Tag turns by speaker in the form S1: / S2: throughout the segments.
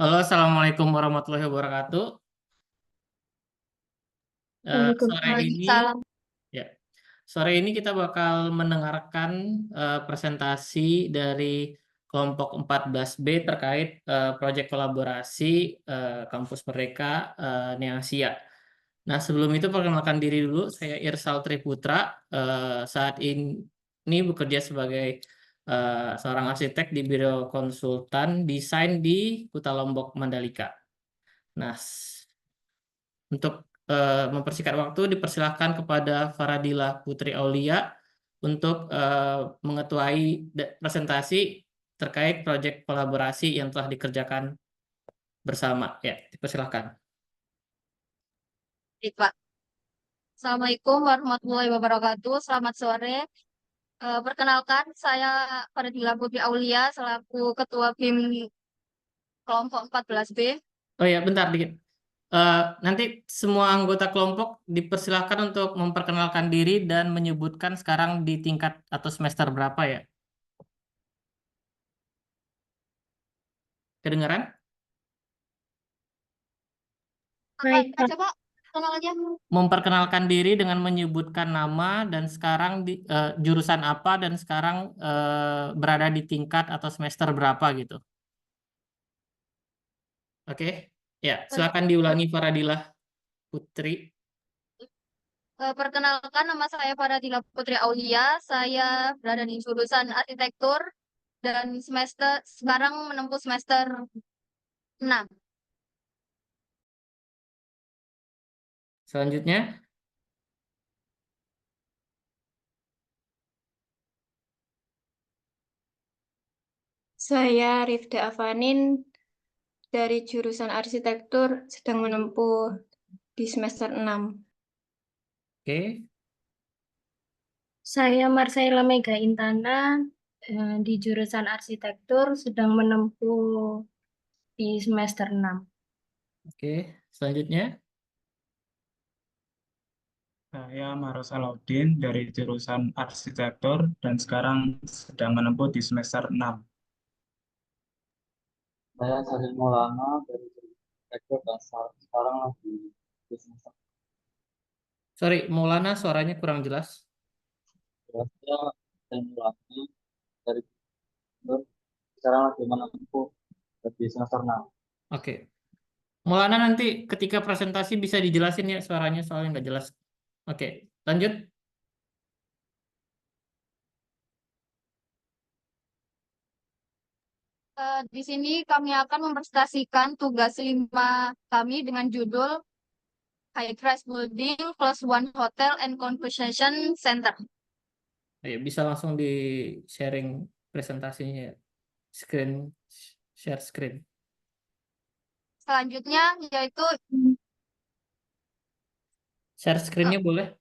S1: Halo, Assalamualaikum warahmatullahi wabarakatuh. Sore ini,
S2: Waalaikumsalam.
S1: ya, sore ini kita bakal mendengarkan presentasi dari kelompok 14B terkait proyek kolaborasi Kampus Merdeka Neasia. Nah, sebelum itu perkenalkan diri dulu, saya Irsal Triputra. Saat ini bekerja sebagai seorang arsitek di Biro Konsultan Desain di Kuta Lombok, Mandalika. Nah, untuk mempersingkat waktu, dipersilahkan kepada Faradila Putri Aulia untuk mengetuai presentasi terkait proyek kolaborasi yang telah dikerjakan bersama. Ya, dipersilahkan.
S2: Baik, Pak. Assalamualaikum warahmatullahi wabarakatuh. Selamat sore. Perkenalkan, saya Fadila Putri Aulia selaku Ketua BIM kelompok 14B.
S1: Oh ya, bentar dikit. Eh, Nanti semua anggota kelompok dipersilahkan untuk memperkenalkan diri dan menyebutkan sekarang di tingkat atau semester berapa ya. Kedengaran?
S2: Apa
S3: Baik, Pak.
S2: aja, Pak? Kenal aja.
S1: Memperkenalkan diri dengan menyebutkan nama dan sekarang jurusan apa dan sekarang berada di tingkat atau semester berapa gitu. Oke, ya silakan diulangi Faradilah Putri.
S2: Perkenalkan, nama saya Fadila Putri Aulia. Saya berada di jurusan arsitektur dan sekarang menempuh semester 6.
S1: Selanjutnya,
S3: Saya Rifda Avanin dari jurusan arsitektur sedang menempuh di semester 6.
S1: oke.
S4: Saya Marcella Mega Intana di jurusan arsitektur sedang menempuh di semester 6.
S1: Oke, selanjutnya.
S5: Saya Maros Salaudin dari jurusan Arsitektur dan sekarang sedang menempuh di semester 6.
S6: Saya Syahrir Maulana dari Arsitektur dan sekarang lagi di semester
S1: Sorry, Maulana suaranya kurang jelas.
S6: dua. Saya Syahrir Maulana dari Arsitektur, sekarang lagi menempuh di semester 6.
S1: Oke, Maulana nanti ketika presentasi bisa dijelasin ya suaranya soalnya nggak jelas. Oke, lanjut.
S2: Di sini kami akan mempresentasikan tugas 5 kami dengan judul High Rise Building Plus One Hotel and Convention Center.
S1: Ayo, bisa langsung di sharing presentasinya ya. Screen, share screen.
S2: Selanjutnya yaitu
S1: Share
S2: eh,
S1: screennya boleh,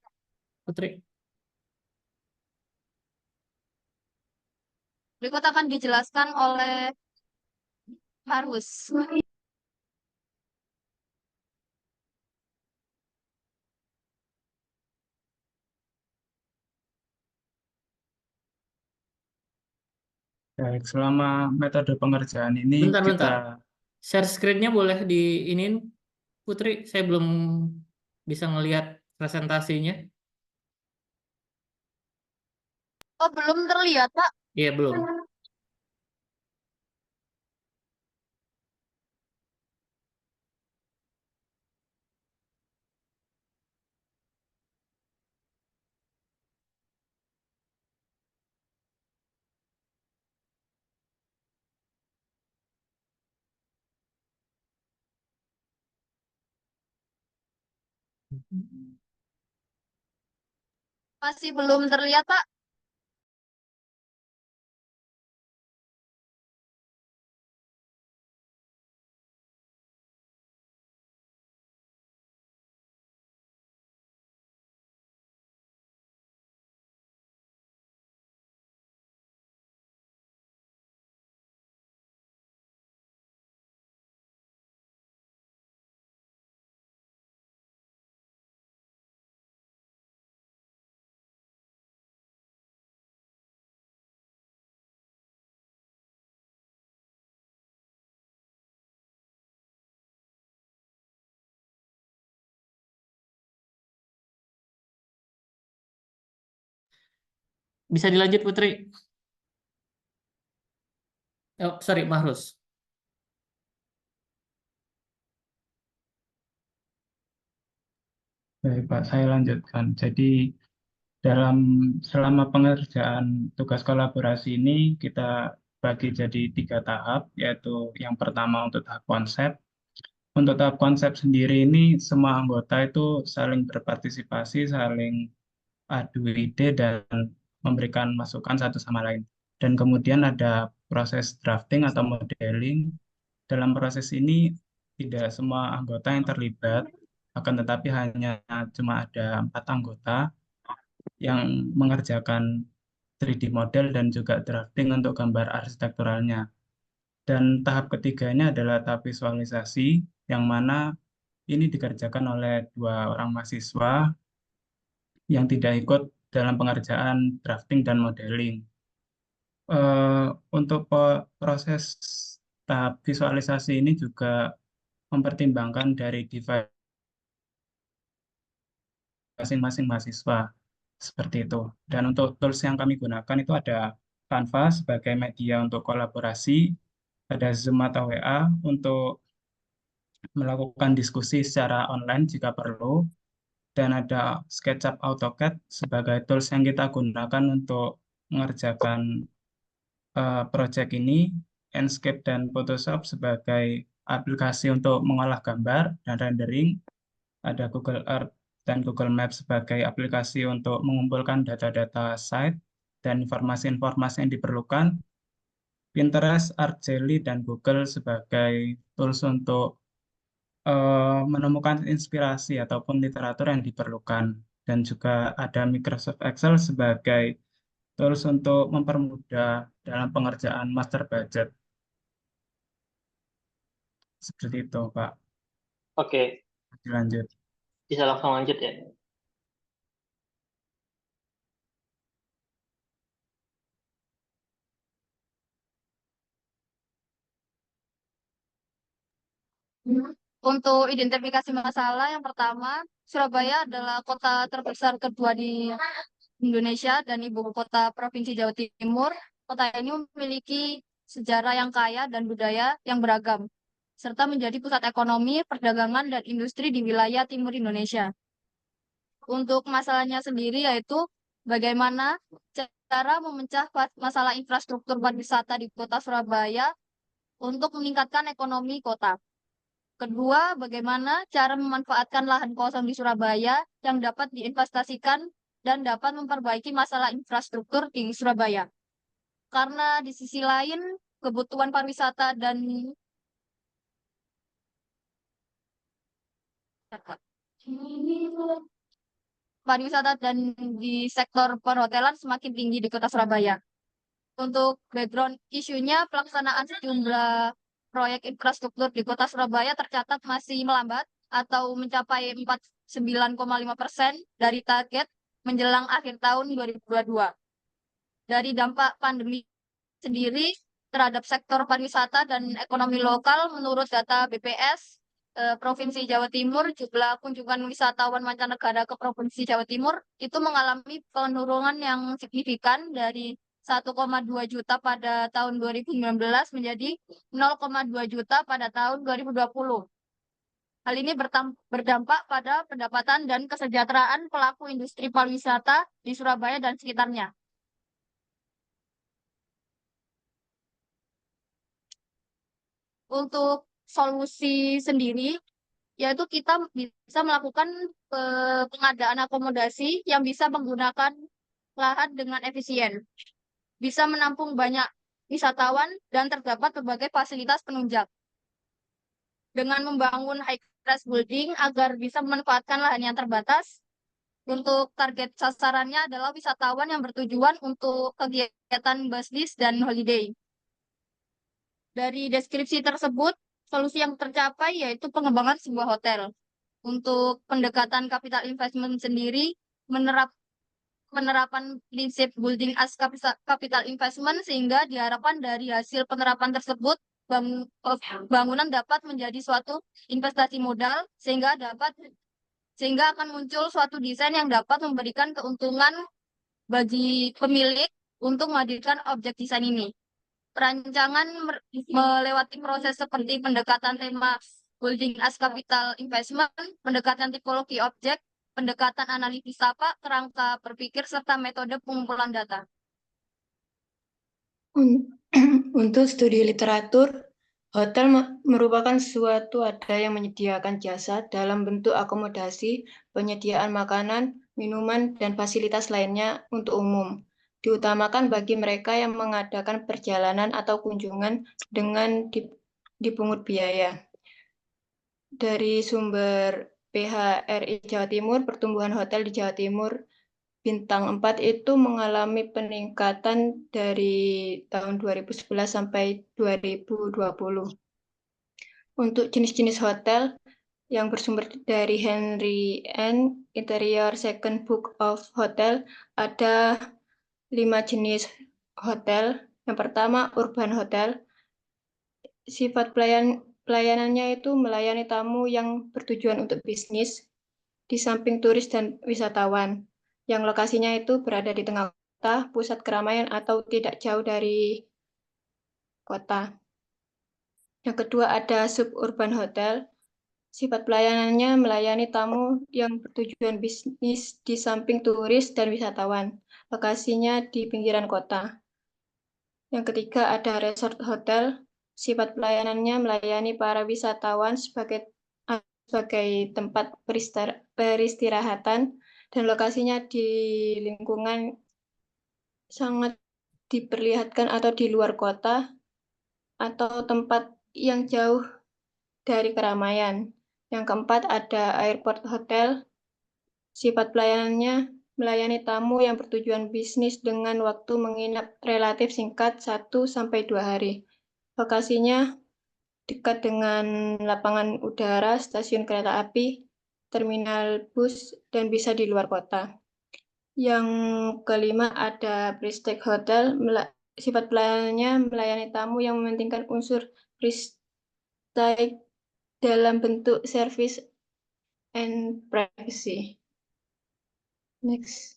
S1: Putri?
S2: berikut akan dijelaskan oleh Marus.
S5: Baik, selama metode pengerjaan ini kita
S1: Bentar-bentar. Share screen-nya boleh di ini, Putri. Saya belum bisa ngelihat presentasinya.
S2: Oh, belum terlihat, Pak.
S1: Iya, belum.
S2: Masih belum terlihat, Pak.
S1: Bisa dilanjut Putri. Oh, sorry, Mahrus.
S5: Baik, Pak, saya lanjutkan. Jadi, selama pengerjaan tugas kolaborasi ini, kita bagi jadi 3 tahap, yaitu yang pertama untuk tahap konsep. Untuk tahap konsep sendiri ini, semua anggota itu saling berpartisipasi, saling adu ide, dan memberikan masukan satu sama lain. Dan kemudian ada proses drafting atau modeling. Dalam proses ini, tidak semua anggota yang terlibat, akan tetapi hanya cuma ada 4 anggota yang mengerjakan 3D model dan juga drafting untuk gambar arsitekturalnya. Dan tahap ketiganya adalah tahap visualisasi, yang mana ini dikerjakan oleh 2 orang mahasiswa yang tidak ikut dalam pengerjaan drafting dan modeling. Untuk proses tahap visualisasi ini juga mempertimbangkan dari device masing-masing mahasiswa, seperti itu. Dan untuk tools yang kami gunakan itu ada Canva sebagai media untuk kolaborasi, ada Zoom atau WA untuk melakukan diskusi secara online jika perlu, dan ada SketchUp AutoCAD sebagai tools yang kita gunakan untuk mengerjakan project ini, Enscape dan Photoshop sebagai aplikasi untuk mengolah gambar dan rendering, ada Google Earth dan Google Maps sebagai aplikasi untuk mengumpulkan data-data site dan informasi-informasi yang diperlukan, Pinterest, ArtJelly, dan Google sebagai tools untuk menemukan inspirasi ataupun literatur yang diperlukan. Dan juga ada Microsoft Excel sebagai tools untuk mempermudah dalam pengerjaan master budget. Seperti itu, Pak.
S6: Oke,
S5: Dilanjut.
S6: bisa langsung lanjut ya.
S2: Untuk identifikasi masalah, yang pertama, Surabaya adalah kota terbesar kedua di Indonesia dan ibu kota Provinsi Jawa Timur. Kota ini memiliki sejarah yang kaya dan budaya yang beragam, serta menjadi pusat ekonomi, perdagangan, dan industri di wilayah timur Indonesia. Untuk masalahnya sendiri yaitu bagaimana cara memecah masalah infrastruktur pariwisata di kota Surabaya untuk meningkatkan ekonomi kota. Kedua, bagaimana cara memanfaatkan lahan kosong di Surabaya yang dapat diinvestasikan dan dapat memperbaiki masalah infrastruktur di Surabaya. Karena di sisi lain, kebutuhan pariwisata dan di sektor perhotelan semakin tinggi di kota Surabaya. Untuk background isunya, pelaksanaan sejumlah proyek infrastruktur di kota Surabaya tercatat masih melambat atau mencapai 49,5% dari target menjelang akhir tahun 2022. Dari dampak pandemi sendiri terhadap sektor pariwisata dan ekonomi lokal, menurut data BPS Provinsi Jawa Timur, jumlah kunjungan wisatawan mancanegara ke Provinsi Jawa Timur itu mengalami penurunan yang signifikan dari 1,2 juta pada tahun 2019 menjadi 0,2 juta pada tahun 2020. Hal ini berdampak pada pendapatan dan kesejahteraan pelaku industri pariwisata di Surabaya dan sekitarnya. Untuk solusi sendiri, yaitu kita bisa melakukan pengadaan akomodasi yang bisa menggunakan lahan dengan efisien, bisa menampung banyak wisatawan, dan terdapat berbagai fasilitas penunjang. Dengan membangun high-class building agar bisa memanfaatkan lahan yang terbatas, untuk target sasarannya adalah wisatawan yang bertujuan untuk kegiatan bisnis dan holiday. Dari deskripsi tersebut, solusi yang tercapai yaitu pengembangan sebuah hotel. Untuk pendekatan capital investment sendiri, penerapan prinsip building as capital investment, sehingga diharapkan dari hasil penerapan tersebut, bangunan dapat menjadi suatu investasi modal, sehingga akan muncul suatu desain yang dapat memberikan keuntungan bagi pemilik untuk menghadirkan objek desain ini. Perancangan melewati proses seperti pendekatan tema building as capital investment, pendekatan tipologi objek, pendekatan analisis apa, kerangka berpikir, serta metode pengumpulan data.
S3: Untuk studi literatur, hotel merupakan suatu wadah yang menyediakan jasa dalam bentuk akomodasi, penyediaan makanan, minuman, dan fasilitas lainnya untuk umum. Diutamakan bagi mereka yang mengadakan perjalanan atau kunjungan dengan dipungut biaya. Dari sumber PHRI Jawa Timur, pertumbuhan hotel di Jawa Timur Bintang 4 itu mengalami peningkatan dari tahun 2011 sampai 2020. Untuk jenis-jenis hotel yang bersumber dari Henry N. Interior Second Book of Hotel, ada 5 jenis hotel. Yang pertama, urban hotel. Sifat pelayanannya itu melayani tamu yang bertujuan untuk bisnis, di samping turis dan wisatawan, yang lokasinya itu berada di tengah kota, pusat keramaian, atau tidak jauh dari kota. Yang kedua ada suburban hotel. Sifat pelayanannya melayani tamu yang bertujuan bisnis di samping turis dan wisatawan. Lokasinya di pinggiran kota. Yang ketiga ada resort hotel. Sifat pelayanannya melayani para wisatawan sebagai tempat peristirahatan dan lokasinya di lingkungan sangat diperlihatkan atau di luar kota atau tempat yang jauh dari keramaian. Yang keempat ada airport hotel. Sifat pelayanannya melayani tamu yang bertujuan bisnis dengan waktu menginap relatif singkat 1-2 hari. Lokasinya dekat dengan lapangan udara, stasiun kereta api, terminal bus, dan bisa di luar kota. Yang kelima ada Prestige Hotel. Sifat pelayanannya melayani tamu yang mementingkan unsur prestige dalam bentuk service and privacy. Next.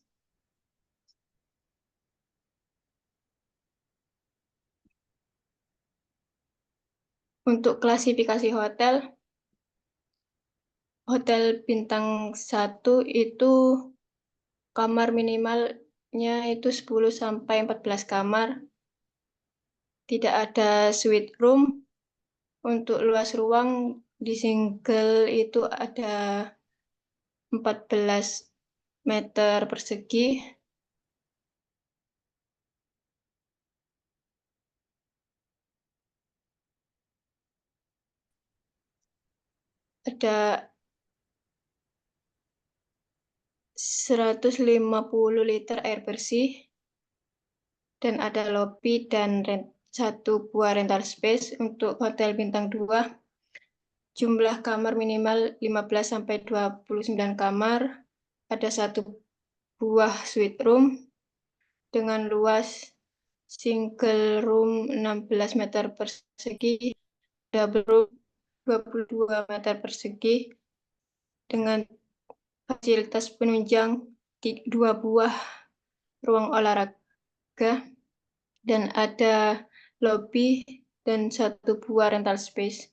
S3: Untuk klasifikasi hotel, hotel bintang 1 itu kamar minimalnya itu 10-14 kamar. Tidak ada suite room. Untuk luas ruang di single itu ada 14 meter persegi. Ada 150 liter air bersih, dan ada lobby dan 1 buah rental space. Untuk hotel bintang 2, jumlah kamar minimal 15-29 kamar, ada 1 buah suite room dengan luas single room 16 meter persegi, double room 22 meter persegi, dengan fasilitas penunjang 2 buah ruang olahraga, dan ada lobby dan 1 buah rental space.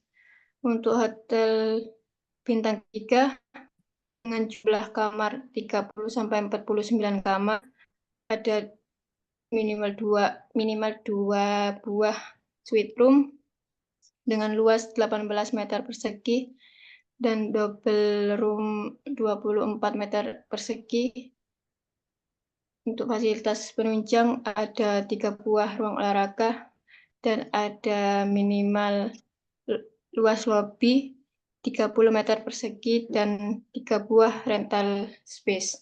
S3: Untuk hotel bintang 3 dengan jumlah kamar 30-49 kamar, ada minimal 2 buah suite room dengan luas 18 meter persegi dan double room 24 meter persegi. Untuk fasilitas penunjang ada 3 buah ruang olahraga dan ada minimal luas lobby 30 meter persegi dan 3 buah rental space.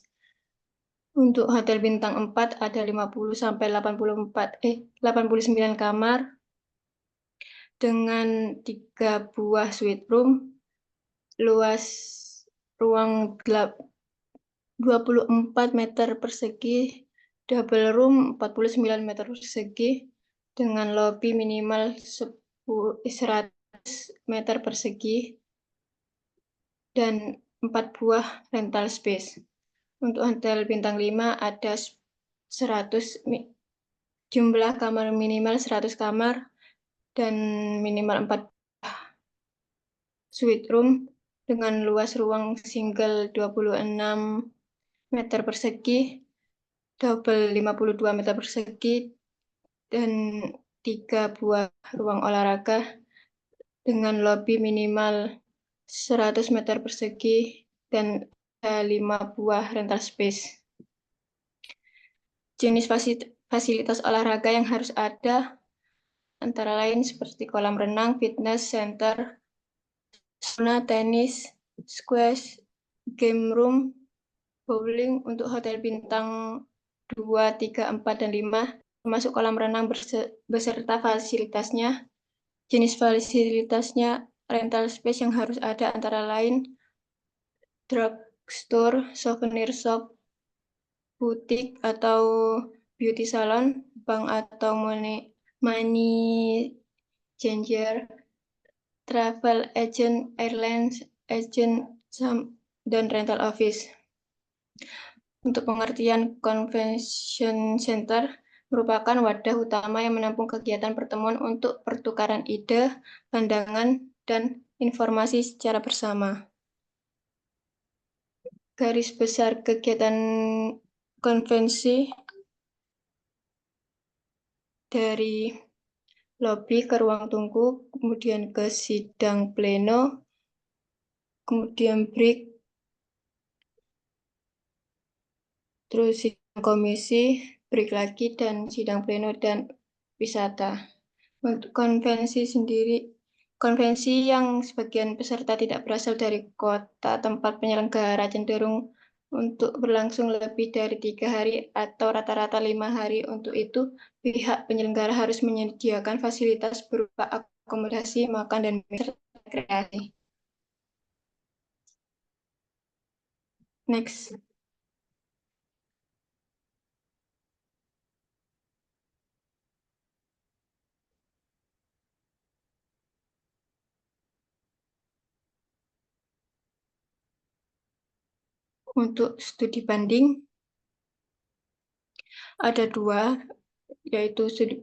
S3: Untuk hotel bintang 4 ada 50-89 kamar dengan 3 buah suite room, luas ruang 24 meter persegi, double room 49 meter persegi, dengan lobby minimal 100 meter persegi, dan 4 buah rental space. Untuk hotel bintang 5 ada jumlah kamar minimal 100 kamar dan minimal 4 suite room dengan luas ruang single 26 meter persegi, double 52 meter persegi, dan 3 buah ruang olahraga dengan lobi minimal 100 meter persegi dan 5 buah rental space. Jenis fasilitas olahraga yang harus ada antara lain seperti kolam renang, fitness center, sauna, tenis, squash, game room, bowling untuk hotel bintang 2, 3, 4, dan 5, termasuk kolam renang beserta fasilitasnya. Jenis fasilitasnya rental space yang harus ada antara lain drugstore, souvenir shop, butik atau beauty salon, bank atau money changer, travel agent, airlines agent, dan rental office. Untuk pengertian convention center merupakan wadah utama yang menampung kegiatan pertemuan untuk pertukaran ide, pandangan, dan informasi secara bersama. Garis besar kegiatan konvensi dari lobi ke ruang tunggu, kemudian ke sidang pleno, kemudian break, terus sidang komisi, break lagi, dan sidang pleno dan wisata. Untuk konvensi sendiri, konvensi yang sebagian peserta tidak berasal dari kota tempat penyelenggara cenderung untuk berlangsung lebih dari 3 hari atau rata-rata 5 hari. Untuk itu, pihak penyelenggara harus menyediakan fasilitas berupa akomodasi, makan, dan serta rekreasi. Next. Untuk studi banding, ada 2, yaitu studi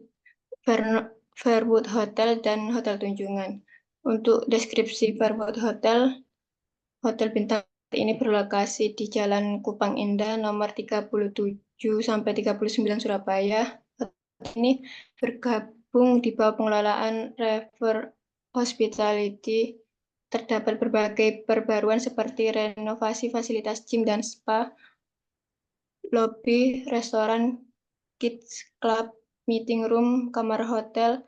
S3: Fairwood Hotel dan Hotel Tunjungan. Untuk deskripsi Fairwood Hotel, Hotel bintang ini berlokasi di Jalan Kupang Indah nomor 37-39 Surabaya. Hotel ini bergabung di bawah pengelolaan River Hospitality. Terdapat berbagai perbaruan seperti renovasi fasilitas gym dan spa, lobi, restoran, kids club, meeting room, kamar hotel,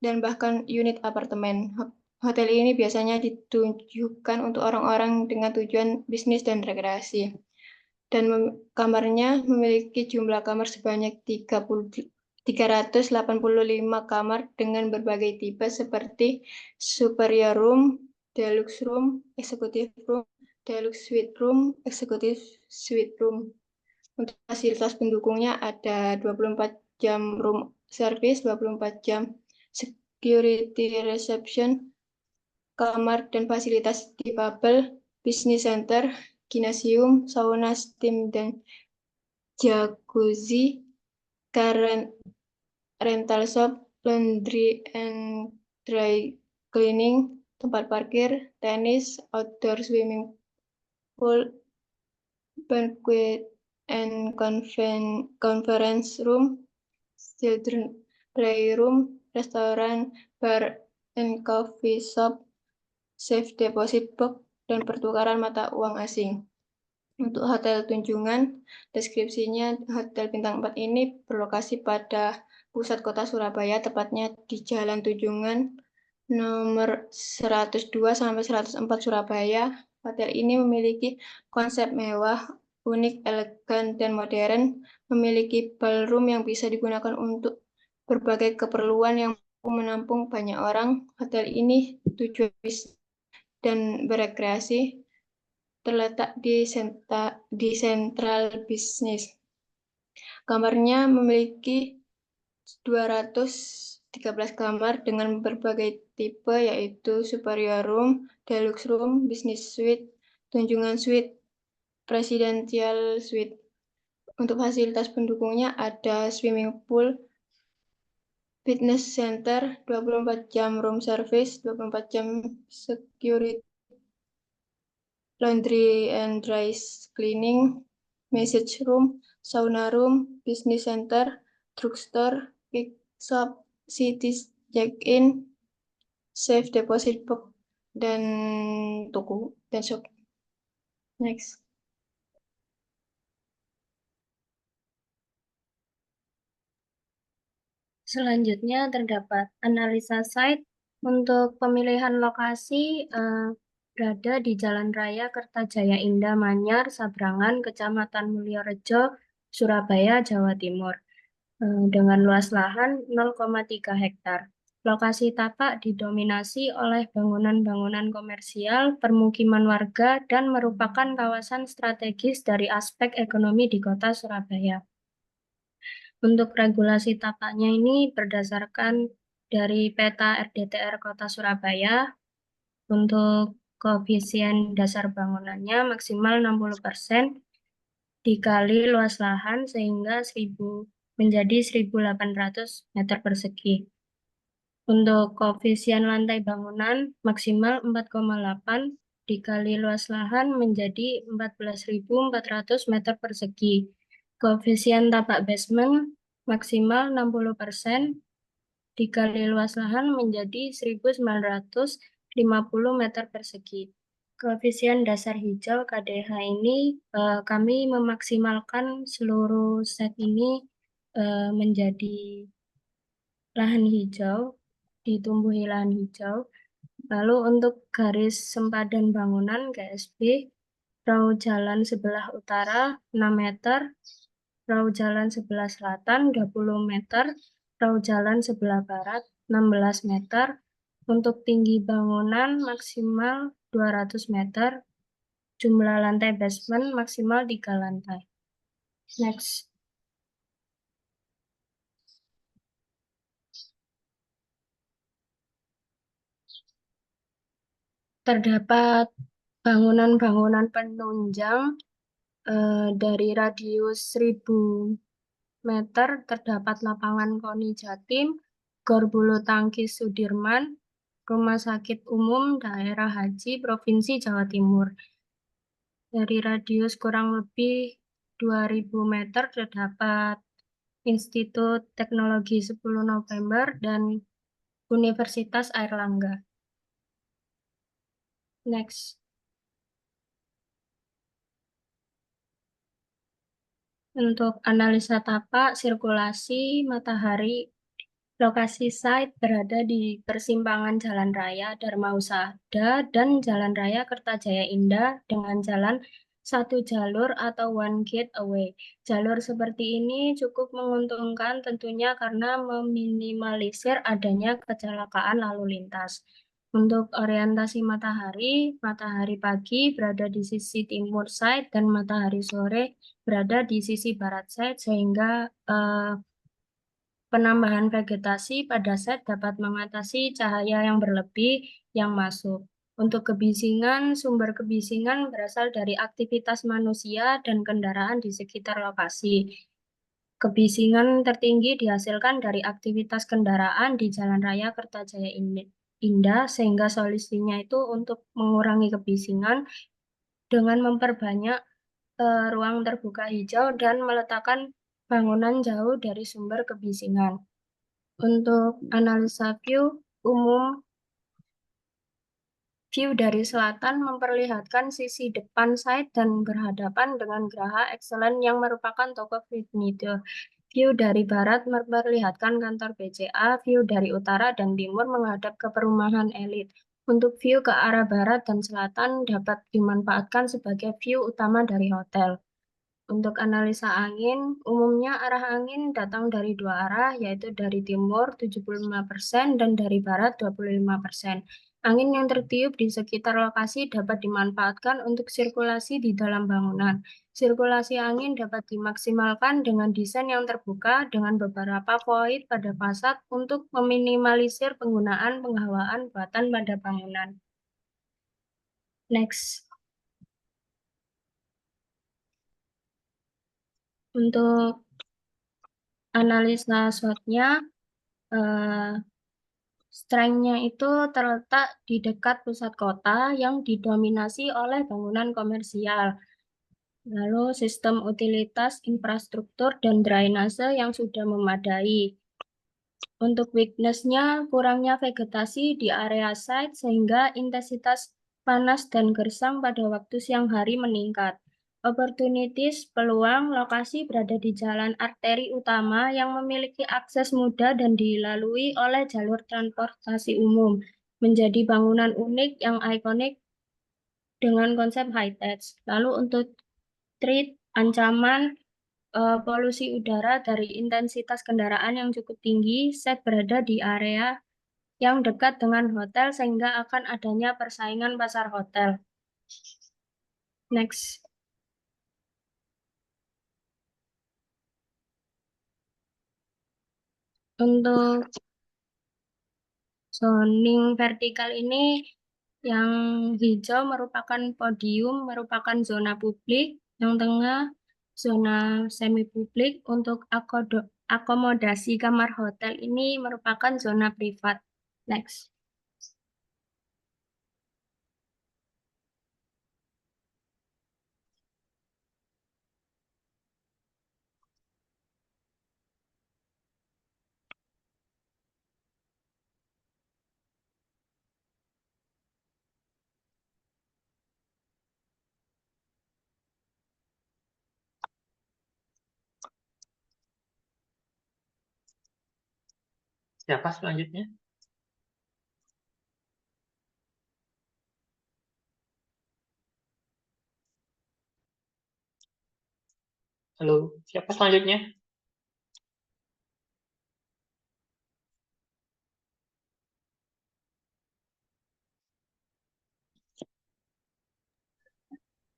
S3: dan bahkan unit apartemen. Hotel ini biasanya ditujukan untuk orang-orang dengan tujuan bisnis dan rekreasi. Dan kamarnya memiliki jumlah kamar sebanyak 385 kamar dengan berbagai tipe seperti superior room, deluxe room, executive room, deluxe suite room, executive suite room. Untuk fasilitas pendukungnya ada 24 jam room service, 24 jam security reception, kamar dan fasilitas difabel, business center, gimnasium, sauna, steam, dan jacuzzi, rental shop, laundry and dry cleaning, tempat parkir, tenis, outdoor swimming pool, banquet and conference room, children playroom, restoran, bar and coffee shop, safe deposit box, dan pertukaran mata uang asing. Untuk Hotel Tunjungan, deskripsinya Hotel Bintang 4 ini berlokasi pada pusat kota Surabaya, tepatnya di Jalan Tunjungan nomor 102-104 Surabaya. Hotel ini memiliki konsep mewah, unik, elegan, dan modern, memiliki ballroom yang bisa digunakan untuk berbagai keperluan yang menampung banyak orang. Hotel ini tujuan bisnis dan berekreasi, terletak di sentral bisnis. Kamarnya memiliki 213 kamar dengan berbagai tipe, yaitu superior room, deluxe room, business suite, tunjungan suite, presidential suite. Untuk fasilitas pendukungnya ada swimming pool, fitness center, 24 jam room service, 24 jam security, laundry and dry cleaning, message room, sauna room, business center, drugstore, gift shop, city check-in, safe deposit box, dan toko dan shop. Next.
S4: Selanjutnya terdapat analisa site untuk pemilihan lokasi berada di Jalan Raya Kertajaya Indah Manyar, Sabrangan, Kecamatan Mulyorejo, Surabaya, Jawa Timur, dengan luas lahan 0,3 hektar. Lokasi tapak didominasi oleh bangunan-bangunan komersial, permukiman warga, dan merupakan kawasan strategis dari aspek ekonomi di kota Surabaya. Untuk regulasi tapaknya ini berdasarkan dari peta RDTR Kota Surabaya. Untuk koefisien dasar bangunannya maksimal 60% dikali luas lahan sehingga menjadi 1.800 meter persegi. Untuk koefisien lantai bangunan maksimal 4,8 dikali luas lahan menjadi 14.400 meter persegi. Koefisien tapak basement maksimal 60% dikali luas lahan menjadi 1.950 meter persegi. Koefisien dasar hijau KDH ini kami memaksimalkan seluruh set ini menjadi lahan hijau, ditumbuhi lahan hijau. Lalu untuk garis sempadan bangunan GSB, perahu jalan sebelah utara 6 meter, perahu jalan sebelah selatan 20 meter, perahu jalan sebelah barat 16 meter. Untuk tinggi bangunan maksimal 200 meter, jumlah lantai basement maksimal 3 lantai. Next. Terdapat bangunan-bangunan penunjang dari radius 1.000 meter terdapat lapangan KONI Jatim, Gor Bulu Tangkis Sudirman, Rumah Sakit Umum Daerah Haji Provinsi Jawa Timur. Dari radius kurang lebih 2.000 meter terdapat Institut Teknologi 10 November dan Universitas Airlangga. Next. Untuk analisa tapak, sirkulasi, matahari, lokasi site berada di persimpangan Jalan Raya Dharma Husada dan Jalan Raya Kertajaya Indah dengan jalan satu jalur atau one gate away. Jalur seperti ini cukup menguntungkan tentunya karena meminimalisir adanya kecelakaan lalu lintas. Untuk orientasi matahari, matahari pagi berada di sisi timur site dan matahari sore berada di sisi barat site sehingga penambahan vegetasi pada set dapat mengatasi cahaya yang berlebih yang masuk. Untuk kebisingan, sumber kebisingan berasal dari aktivitas manusia dan kendaraan di sekitar lokasi. Kebisingan tertinggi dihasilkan dari aktivitas kendaraan di Jalan Raya Kertajaya Indah, sehingga solusinya itu untuk mengurangi kebisingan dengan memperbanyak ruang terbuka hijau dan meletakkan bangunan jauh dari sumber kebisingan. Untuk analisa view umum, view dari selatan memperlihatkan sisi depan site dan berhadapan dengan Geraha Excellent yang merupakan toko furniture. View dari barat memperlihatkan kantor BCA, view dari utara dan timur menghadap ke perumahan elit. Untuk view ke arah barat dan selatan dapat dimanfaatkan sebagai view utama dari hotel. Untuk analisa angin, umumnya arah angin datang dari dua arah, yaitu dari timur 75% dan dari barat 25%. Angin yang tertiup di sekitar lokasi dapat dimanfaatkan untuk sirkulasi di dalam bangunan. Sirkulasi angin dapat dimaksimalkan dengan desain yang terbuka dengan beberapa void pada fasad untuk meminimalisir penggunaan penghawaan buatan pada bangunan. Next. Untuk analisa SWOT-nya, eh, strength-nya itu terletak di dekat pusat kota yang didominasi oleh bangunan komersial. Lalu sistem utilitas, infrastruktur, dan drainase yang sudah memadai. Untuk weakness-nya, kurangnya vegetasi di area site sehingga intensitas panas dan gersang pada waktu siang hari meningkat. Opportunities, peluang, lokasi berada di jalan arteri utama yang memiliki akses mudah dan dilalui oleh jalur transportasi umum, menjadi bangunan unik yang ikonik dengan konsep high-tech. Lalu untuk threat, ancaman, polusi udara dari intensitas kendaraan yang cukup tinggi, set berada di area yang dekat dengan hotel sehingga akan adanya persaingan pasar hotel. Next. Untuk zoning vertikal ini yang hijau merupakan podium, merupakan zona publik, yang tengah zona semi publik. Untuk akomodasi kamar hotel ini merupakan zona privat. Next.
S1: Siapa selanjutnya? Halo, siapa selanjutnya?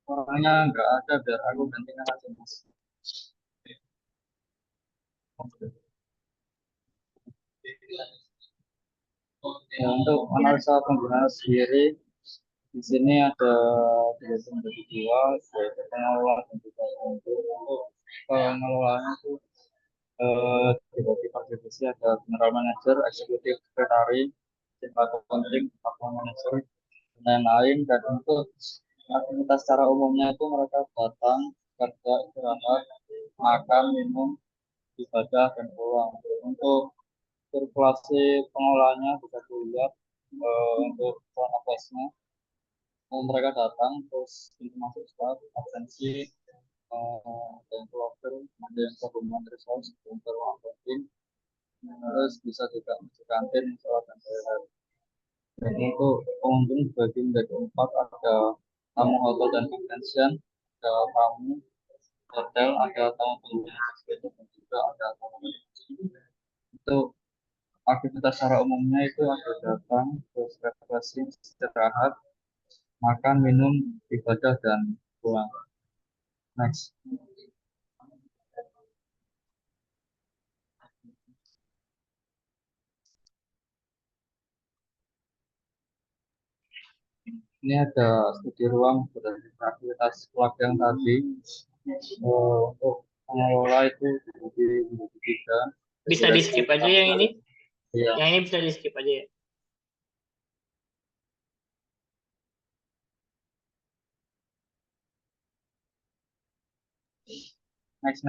S6: Orangnya nggak ada, biar aku gantikan aja Mas. Oke. Ya, untuk analisa penggunaan sendiri, di sini ada dibagi menjadi dua, yaitu pengelola dan juga untuk pengelolaannya itu dibagi per divisi, ada general manager, eksekutif sekretari, tim accounting, account manager, dan lain-lain. Dan untuk aktivitas secara umumnya itu mereka datang, kerja, istirahat, makan, minum, ibadah, dan pulang. Untuk sirkulasi pengolahannya bisa dilihat untuk persnya. Mereka datang terus pintu masuk start absensi, ada yang keluar, ada yang gabungan resource untuk marketing, terus bisa juga masuk kantin, sholat dan lain-lain. Dan untuk pengunjung dibagi menjadi empat, ada tamu hotel dan convention, ada tamu hotel, ada tamu pengunjung eksekutif, dan juga ada tamu itu. Aktivitas secara umumnya itu ada datang, terus refreshing, istirahat, makan, minum, ibadah, dan pulang. Next. Ini ada studi ruang berdasarkan aktivitas pelatihan tadi. Untuk pengelola itu dibagi menjadi tiga.
S1: Bisa di skip aja yang ini.
S6: Iya.
S1: Yang ini bisa di skip aja ya.
S6: Next.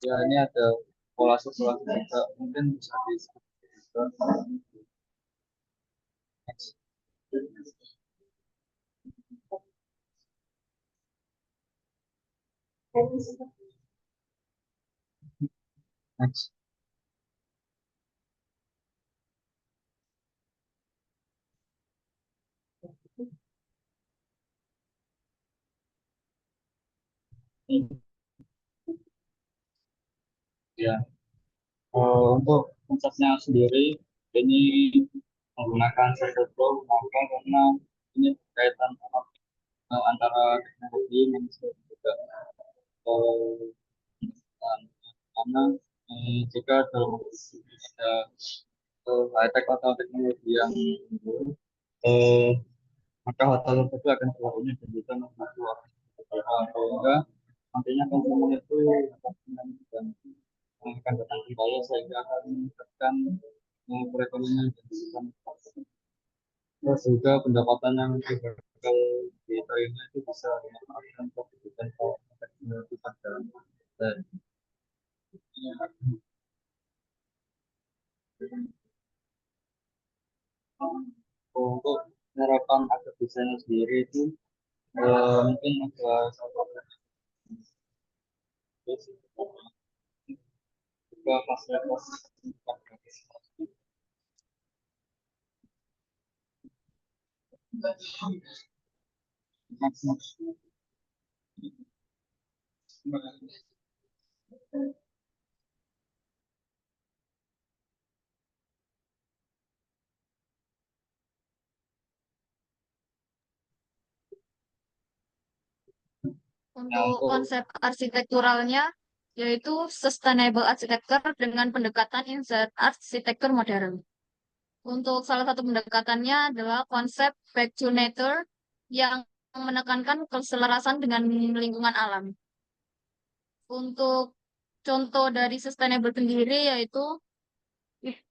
S6: Ya, ini ada pola sirkulasi juga, mungkin bisa di skip juga. Next. Next. Ya, untuk konsepnya sendiri ini menggunakan circle flow, maka karena ini berkaitan antara teknologi manusia dan juga dan karena Jika dalam ada high-tech atau teknologi yang unggul, eh, maka hotel tersebut akan selalu ditunjukkan untuk atau enggak nantinya konsumen itu akan dan akan datang kembali sehingga akan meningkatkan perekonomian dan kesejahteraan. Terus juga pendapatan yang bakal diterima itu bisa dimanfaatkan untuk kebutuhan teknologi pada dan untuk harapan agar desain sendiri itu mungkin ada satu juga fasilitas gratis.
S2: Untuk konsep arsitekturalnya, yaitu sustainable architecture dengan pendekatan insert arsitektur modern. Untuk salah satu pendekatannya adalah konsep back to nature yang menekankan keselarasan dengan lingkungan alam. Untuk contoh dari sustainable sendiri yaitu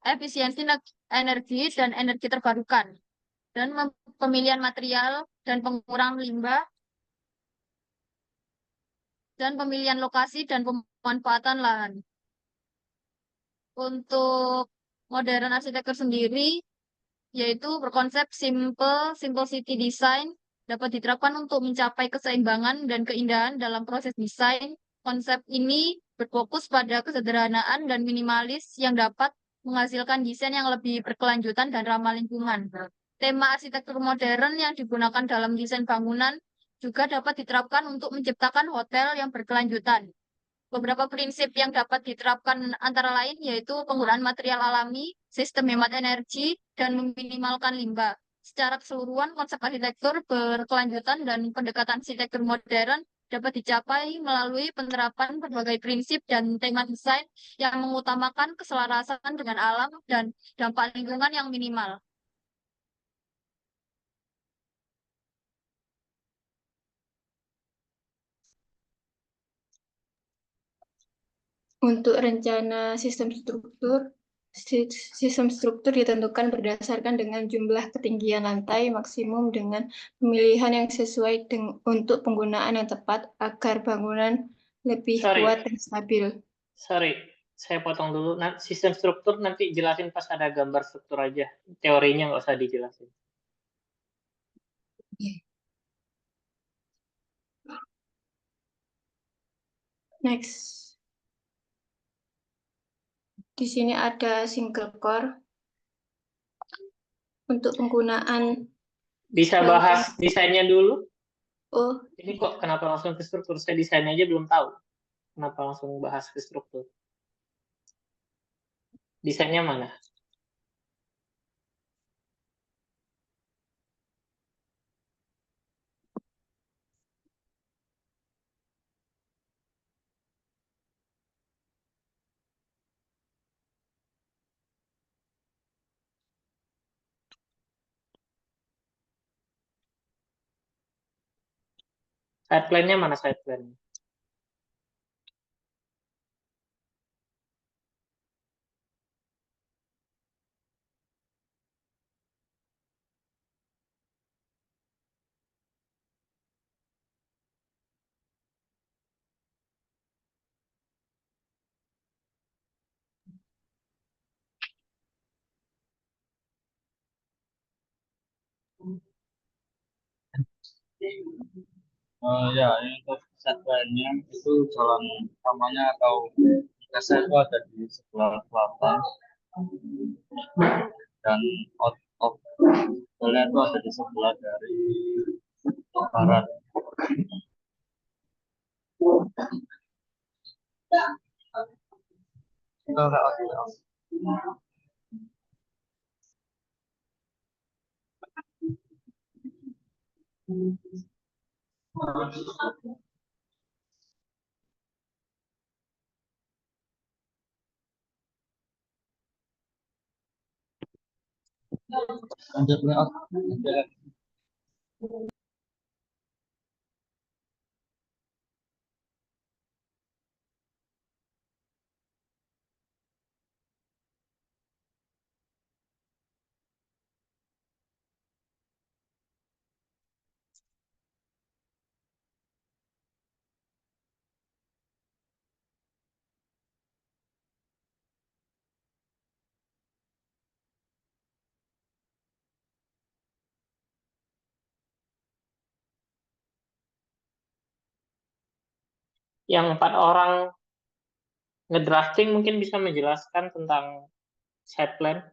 S2: efisiensi energi dan energi terbarukan, dan pemilihan material dan pengurangan limbah, dan pemilihan lokasi dan pemanfaatan lahan. Untuk modern arsitektur sendiri, yaitu berkonsep simple city design, dapat diterapkan untuk mencapai keseimbangan dan keindahan dalam proses desain. Konsep ini berfokus pada kesederhanaan dan minimalis yang dapat menghasilkan desain yang lebih berkelanjutan dan ramah lingkungan. Tema arsitektur modern yang digunakan dalam desain bangunan juga dapat diterapkan untuk menciptakan hotel yang berkelanjutan. Beberapa prinsip yang dapat diterapkan antara lain yaitu penggunaan material alami, sistem hemat energi, dan meminimalkan limbah. Secara keseluruhan, konsep arsitektur berkelanjutan dan pendekatan arsitektur modern dapat dicapai melalui penerapan berbagai prinsip dan tema desain yang mengutamakan keselarasan dengan alam dan dampak lingkungan yang minimal.
S3: Untuk rencana sistem struktur ditentukan berdasarkan dengan jumlah ketinggian lantai maksimum dengan pemilihan yang sesuai untuk penggunaan yang tepat agar bangunan lebih kuat dan stabil.
S1: Sorry, saya potong dulu. Nah, sistem struktur nanti jelasin pas ada gambar struktur aja. Teorinya nggak usah dijelasin.
S3: Next. Di sini ada single core. Untuk penggunaan
S1: Bisa bahas desainnya dulu.
S3: Oh,
S1: Ini kok kenapa langsung ke struktur? Saya desainnya aja belum tahu. Kenapa langsung bahas ke struktur? Desainnya mana? Side plan-nya mana side plan-nya?
S6: Ya, ini untuk set plan-nya itu jalan utamanya atau dasar itu ada di sebelah selatan dan out of jalan itu ada di sebelah dari barat. Lanjut layout.
S1: Yang 4 orang ngedrafting mungkin bisa menjelaskan tentang site plan.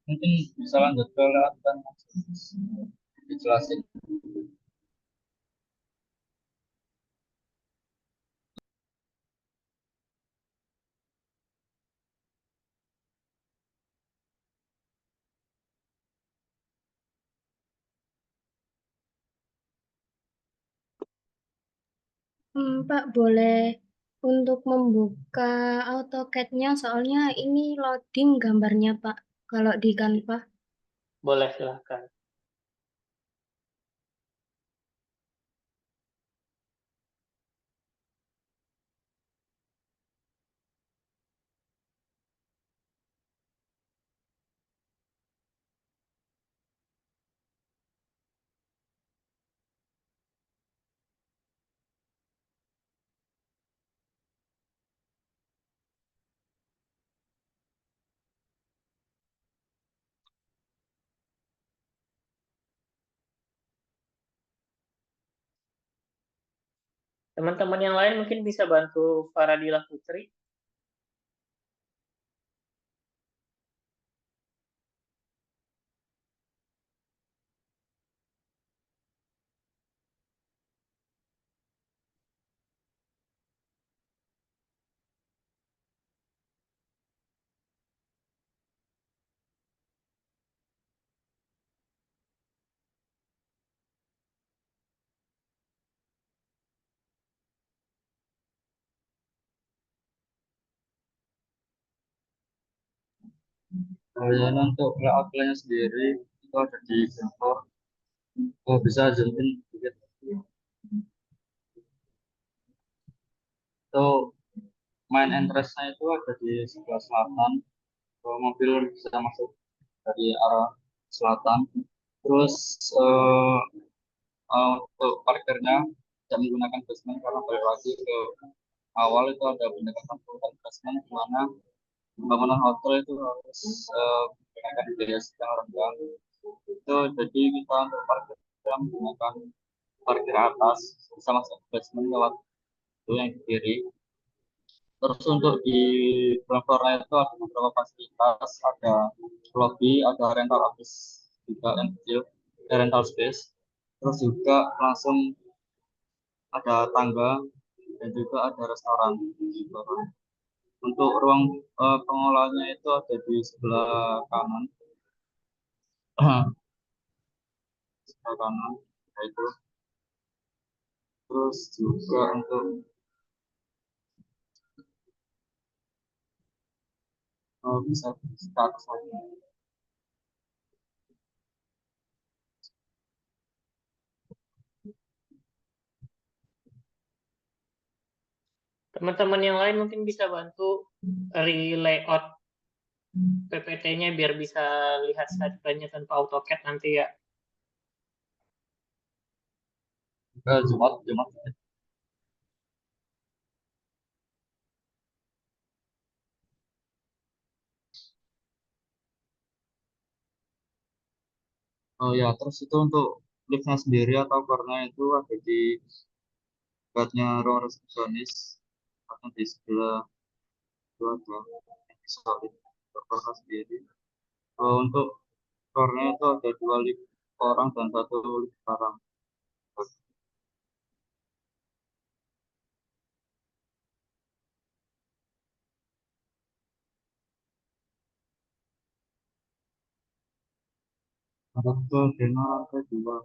S6: Mungkin bisa lanjut ke layout kan dijelasin.
S4: Pak, boleh untuk membuka AutoCAD-nya, soalnya ini loading gambarnya, Pak, kalau di Canva.
S1: Boleh, silahkan. Teman-teman yang lain mungkin bisa bantu Faradila Putri.
S6: Kemudian untuk layout plan-nya sendiri itu ada di kantor. Oh, bisa zoom in sedikit. Itu main entrance-nya itu ada di sebelah selatan. Kalau mobil bisa masuk dari arah selatan. Terus eh, untuk parkirnya tidak menggunakan basement karena balik lagi ke awal itu ada pendekatan menggunakan basement di mana pembangunan hotel itu harus menggunakan biaya yang rendah. Itu jadi kita untuk parkir menggunakan parkir atas bisa masuk basement lewat itu yang di kiri. Terus untuk di ground floor itu ada beberapa fasilitas, ada lobby, ada rental office juga yang kecil, ada rental space. Terus juga langsung ada tangga dan juga ada restoran di bawah. Untuk ruang pengolahnya itu ada di sebelah kanan. Sebelah kanan, yaitu. Terus juga untuk bisa ke atas lagi.
S1: Teman-teman yang lain mungkin bisa bantu re-layout PPT-nya biar bisa lihat site plan-nya tanpa AutoCAD nanti ya.
S6: Jumat, Jumat. Oh ya, terus itu untuk liftnya sendiri atau corner itu ada di dekatnya ruang resepsionis atau di sebelah itu ada yang bisa lift corner sendiri. Untuk corner itu ada 2 lift orang dan 1 lift barang. Ada ke Dena lantai 2.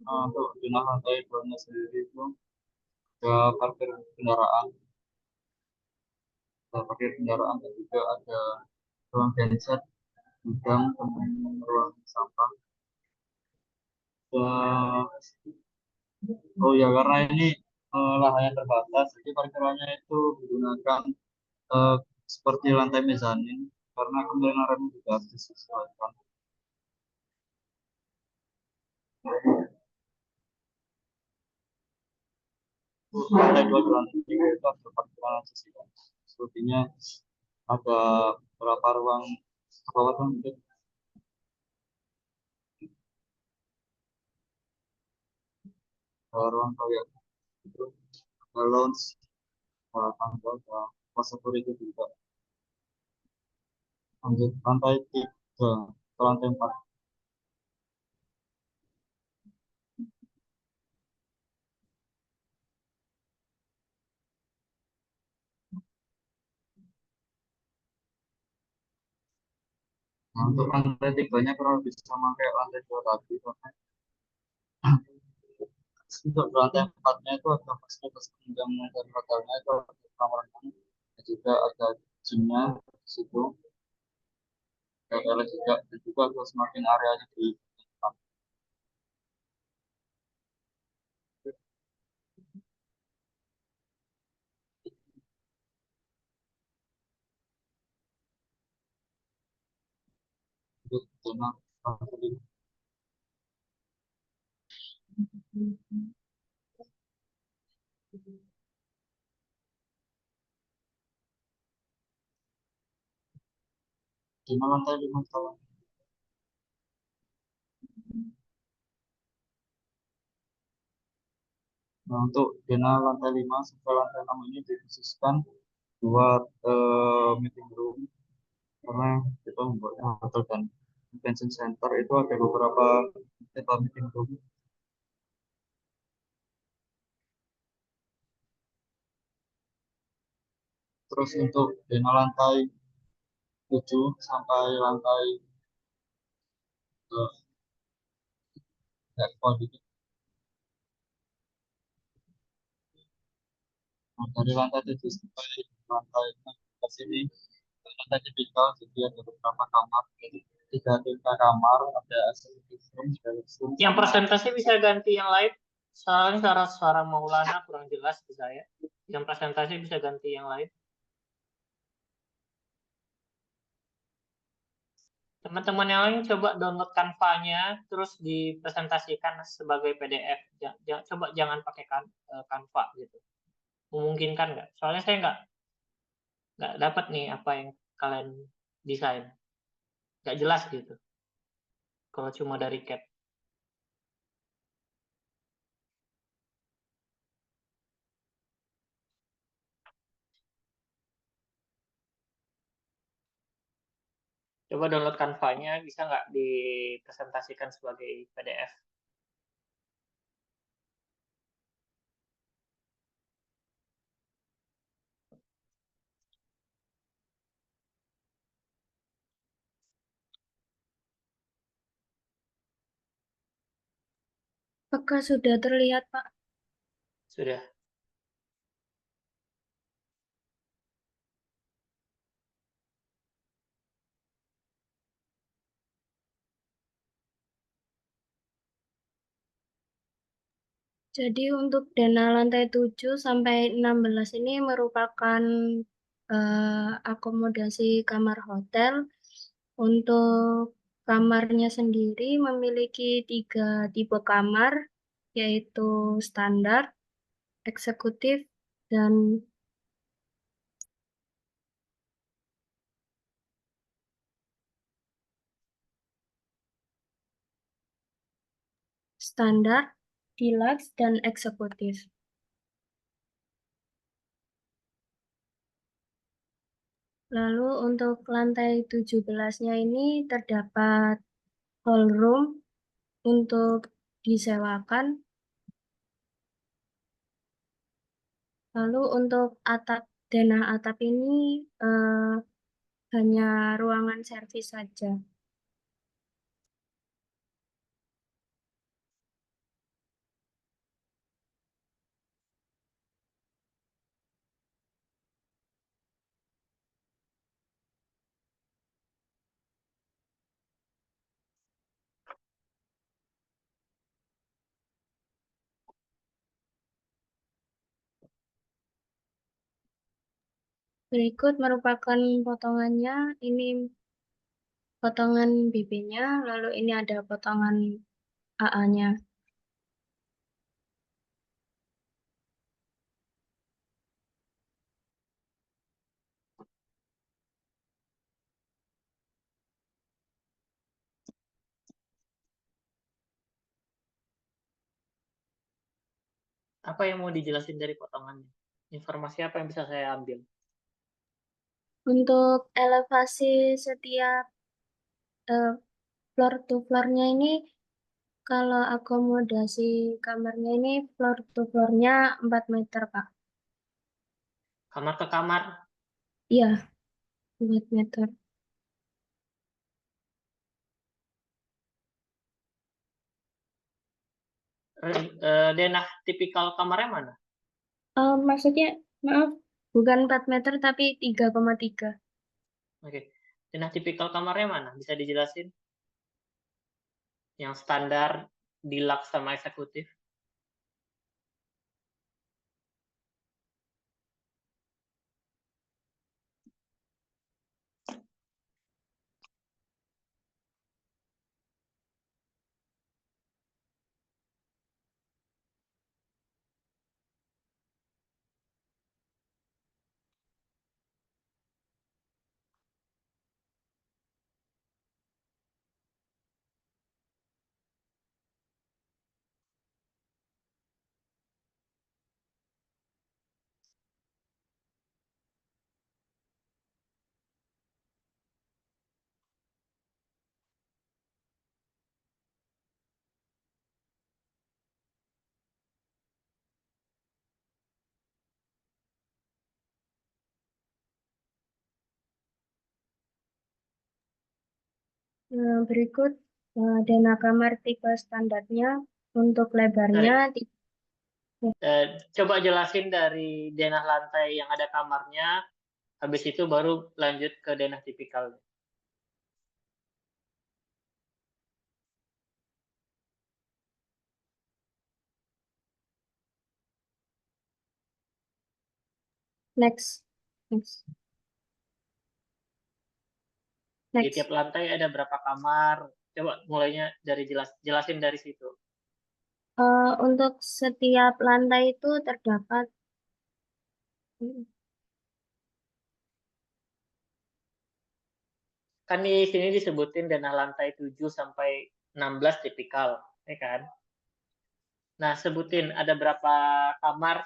S6: Nah, untuk Dena lantai 2 sendiri itu ada parkir kendaraan, dan juga ada ruang genset, gudang, dan ruang sampah. Dan, oh ya, karena ini lahannya terbatas, jadi parkirannya itu menggunakan eh, seperti lantai mezanin, karena kemudian remnya juga harus disesuaikan. Lantai 2 dan lantai 3 itu ada parkiran aksesibel. Sepertinya ada beberapa ruang perawatan untuk ruang toilet itu, ada lounge, tangga, ada pos security juga. Lanjut lantai 3 ke lantai 4. Nah, untuk lantai 3-nya kurang lebih sama kayak lantai 2 tadi. Untuk lantai 4-nya itu ada fasilitas penunjang dan hotelnya, itu ada kamar renang, dan juga ada gymnya di situ, ada juga, dan juga ada semakin areanya di depan. Untuk zona lantai 5. Zona lantai 5 kalau. Nah, untuk zona lantai 5 sampai lantai 6 ini dikhususkan buat meeting room, karena kita membuatnya hotel dan convention center, itu ada beberapa tipe meeting room. Terus untuk zona lantai 7 sampai lantai positif. Nah, dari lantai 7 sampai lantai 16 ini lantai tipikal, jadi ada beberapa kamar, jadi tiga kamar, ada executive room, deluxe room.
S1: Yang presentasi bisa ganti yang lain. Soalnya suara Maulana kurang jelas di saya. Yang presentasi bisa ganti yang lain. Teman-teman yang lain coba download Canva-nya, terus dipresentasikan sebagai PDF. Coba jangan pakai Canva gitu. Memungkinkan nggak? Soalnya saya nggak dapat nih apa yang kalian desain. Nggak jelas gitu. Kalau cuma dari CAT. Coba download Canva-nya, bisa nggak dipresentasikan sebagai PDF?
S4: Apakah sudah terlihat, Pak?
S1: Sudah.
S4: Jadi untuk dana lantai 7 sampai 16 ini merupakan akomodasi kamar hotel. Untuk kamarnya sendiri memiliki 3 tipe kamar, yaitu standar, eksekutif, dan standar, deluxe, dan eksekutif. Lalu untuk lantai 17-nya ini terdapat hall room untuk disewakan, Lalu untuk atap, denah atap ini hanya ruangan servis saja. Berikut merupakan potongannya. Ini potongan BB-nya, lalu ini ada potongan AA-nya.
S1: Apa yang mau dijelasin dari potongannya? Informasi apa yang bisa saya ambil?
S4: Untuk elevasi setiap floor to floor-nya ini, kalau akomodasi kamarnya ini floor to floor-nya 4 meter, Pak.
S1: Kamar ke kamar,
S4: Iya, 4 meter.
S1: denah tipikal kamarnya mana?
S4: Maksudnya, maaf, bukan 4 meter tapi 3,3.
S1: Oke. Denah tipikal kamarnya mana? Bisa dijelasin? Yang standar, deluxe sama eksekutif?
S4: Berikut denah kamar tipe standarnya. Untuk lebarnya,
S1: Coba jelasin dari denah lantai yang ada kamarnya, habis itu baru lanjut ke denah tipikal.
S4: next. Next.
S1: Di
S4: Next.
S1: tiap lantai ada berapa kamar? Coba mulainya dari jelasin dari situ.
S4: Untuk setiap lantai itu terdapat
S1: Kan di sini disebutin denah lantai 7 sampai 16 tipikal, ya kan? Nah, sebutin ada berapa kamar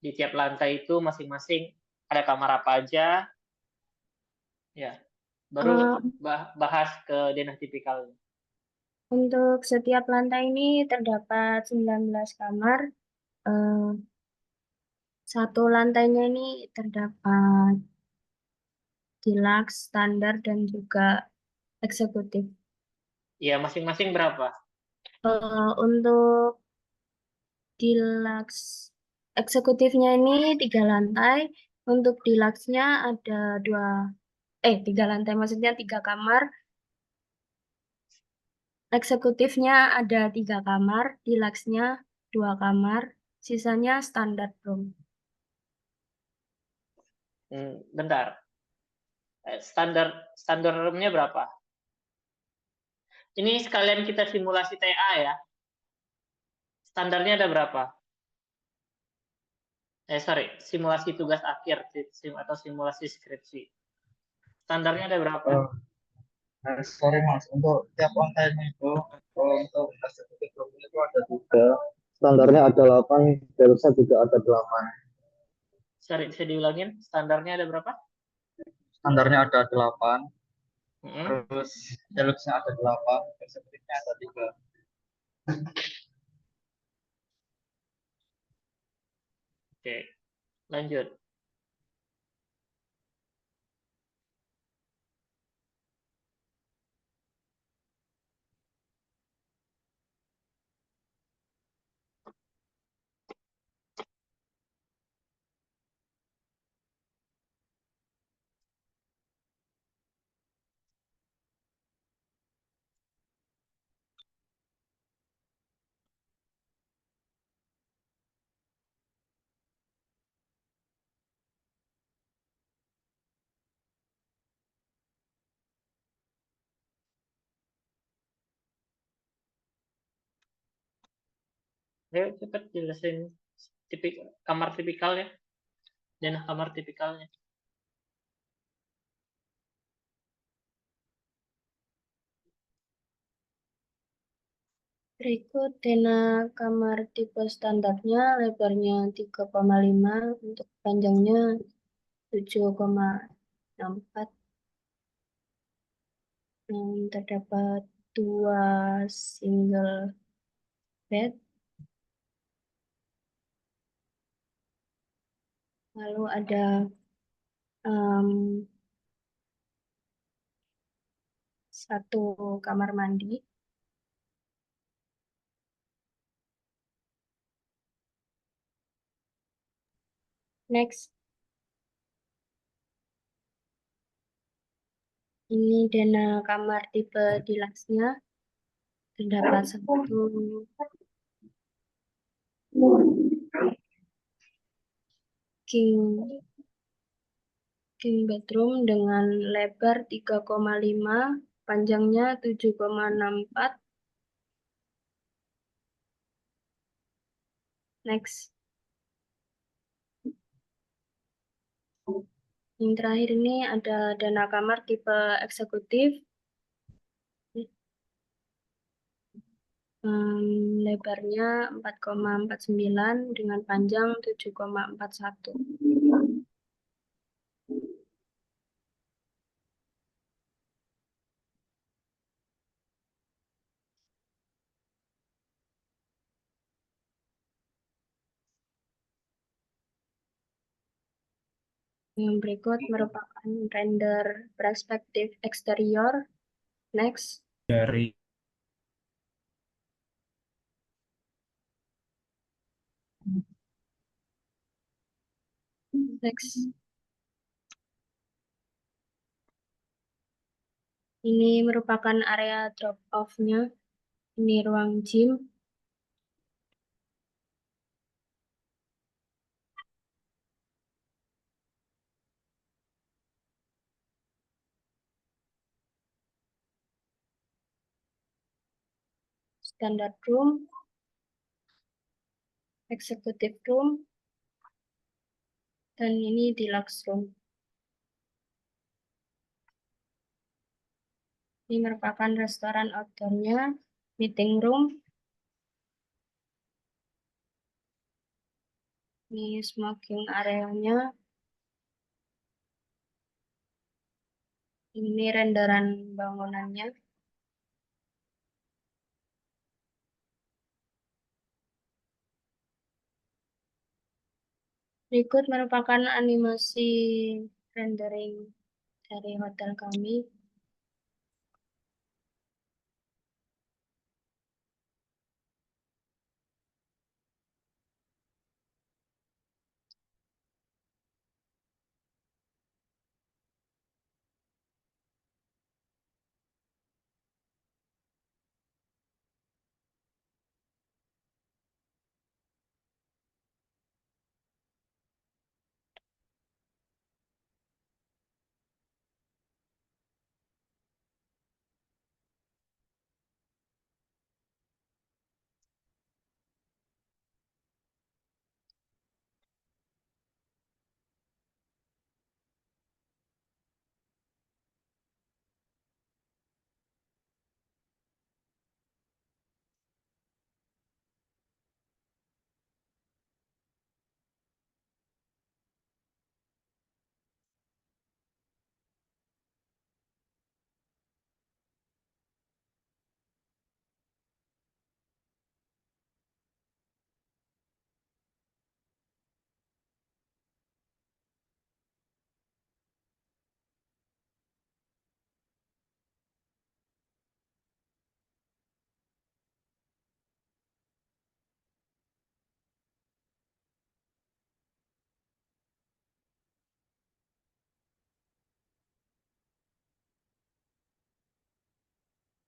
S1: di tiap lantai itu masing-masing, ada kamar apa aja, ya. Baru bahas ke denah tipikal.
S4: untuk setiap lantai ini terdapat 19 kamar. Satu lantainya ini terdapat deluxe, standar, dan juga eksekutif.
S1: Ya, masing-masing berapa?
S4: Untuk deluxe eksekutifnya ini 3 lantai. Untuk deluxe-nya ada 3 lantai, maksudnya 3 kamar. Eksekutifnya ada 3 kamar, deluxe-nya 2 kamar, sisanya standar room.
S1: Bentar. Standar room-nya berapa? Ini sekalian kita simulasi TA ya. Standarnya ada berapa? Simulasi tugas akhir atau simulasi skripsi. Standarnya ada berapa?
S6: Sorry Mas, untuk tiap lantainya itu, untuk eksekutif room itu ada 3, standarnya ada 8, deluxe juga ada 8.
S1: Sorry, bisa diulangin? Standarnya ada berapa?
S6: Standarnya ada 8,
S1: Mm-hmm.
S6: terus deluxe-nya ada 8, eksekutifnya ada 3.
S1: Oke, lanjut. Ayo cepat jelasin kamar tipikal ya, dan kamar tipikalnya.
S4: Berikut dana kamar tipe standarnya, lebarnya 3,5, untuk panjangnya 7,64. Terdapat 2 single bed, lalu ada 1 kamar mandi. Next, ini dana kamar tipe deluxe-nya, terdapat 1 king bedroom dengan lebar 3,5, panjangnya 7,64. Next. Yang terakhir ini ada dana kamar tipe eksekutif. Lebarnya 4,49 dengan panjang 7,41. Yang berikut merupakan render perspektif eksterior. Next.
S5: Dari
S4: Next. Ini merupakan area drop off-nya. Ini ruang gym. Standard room. Executive room. Dan ini deluxe room. Ini merupakan restoran outdoor-nya, meeting room. Ini smoking area-nya. Ini renderan bangunannya. Berikut merupakan animasi rendering dari hotel kami.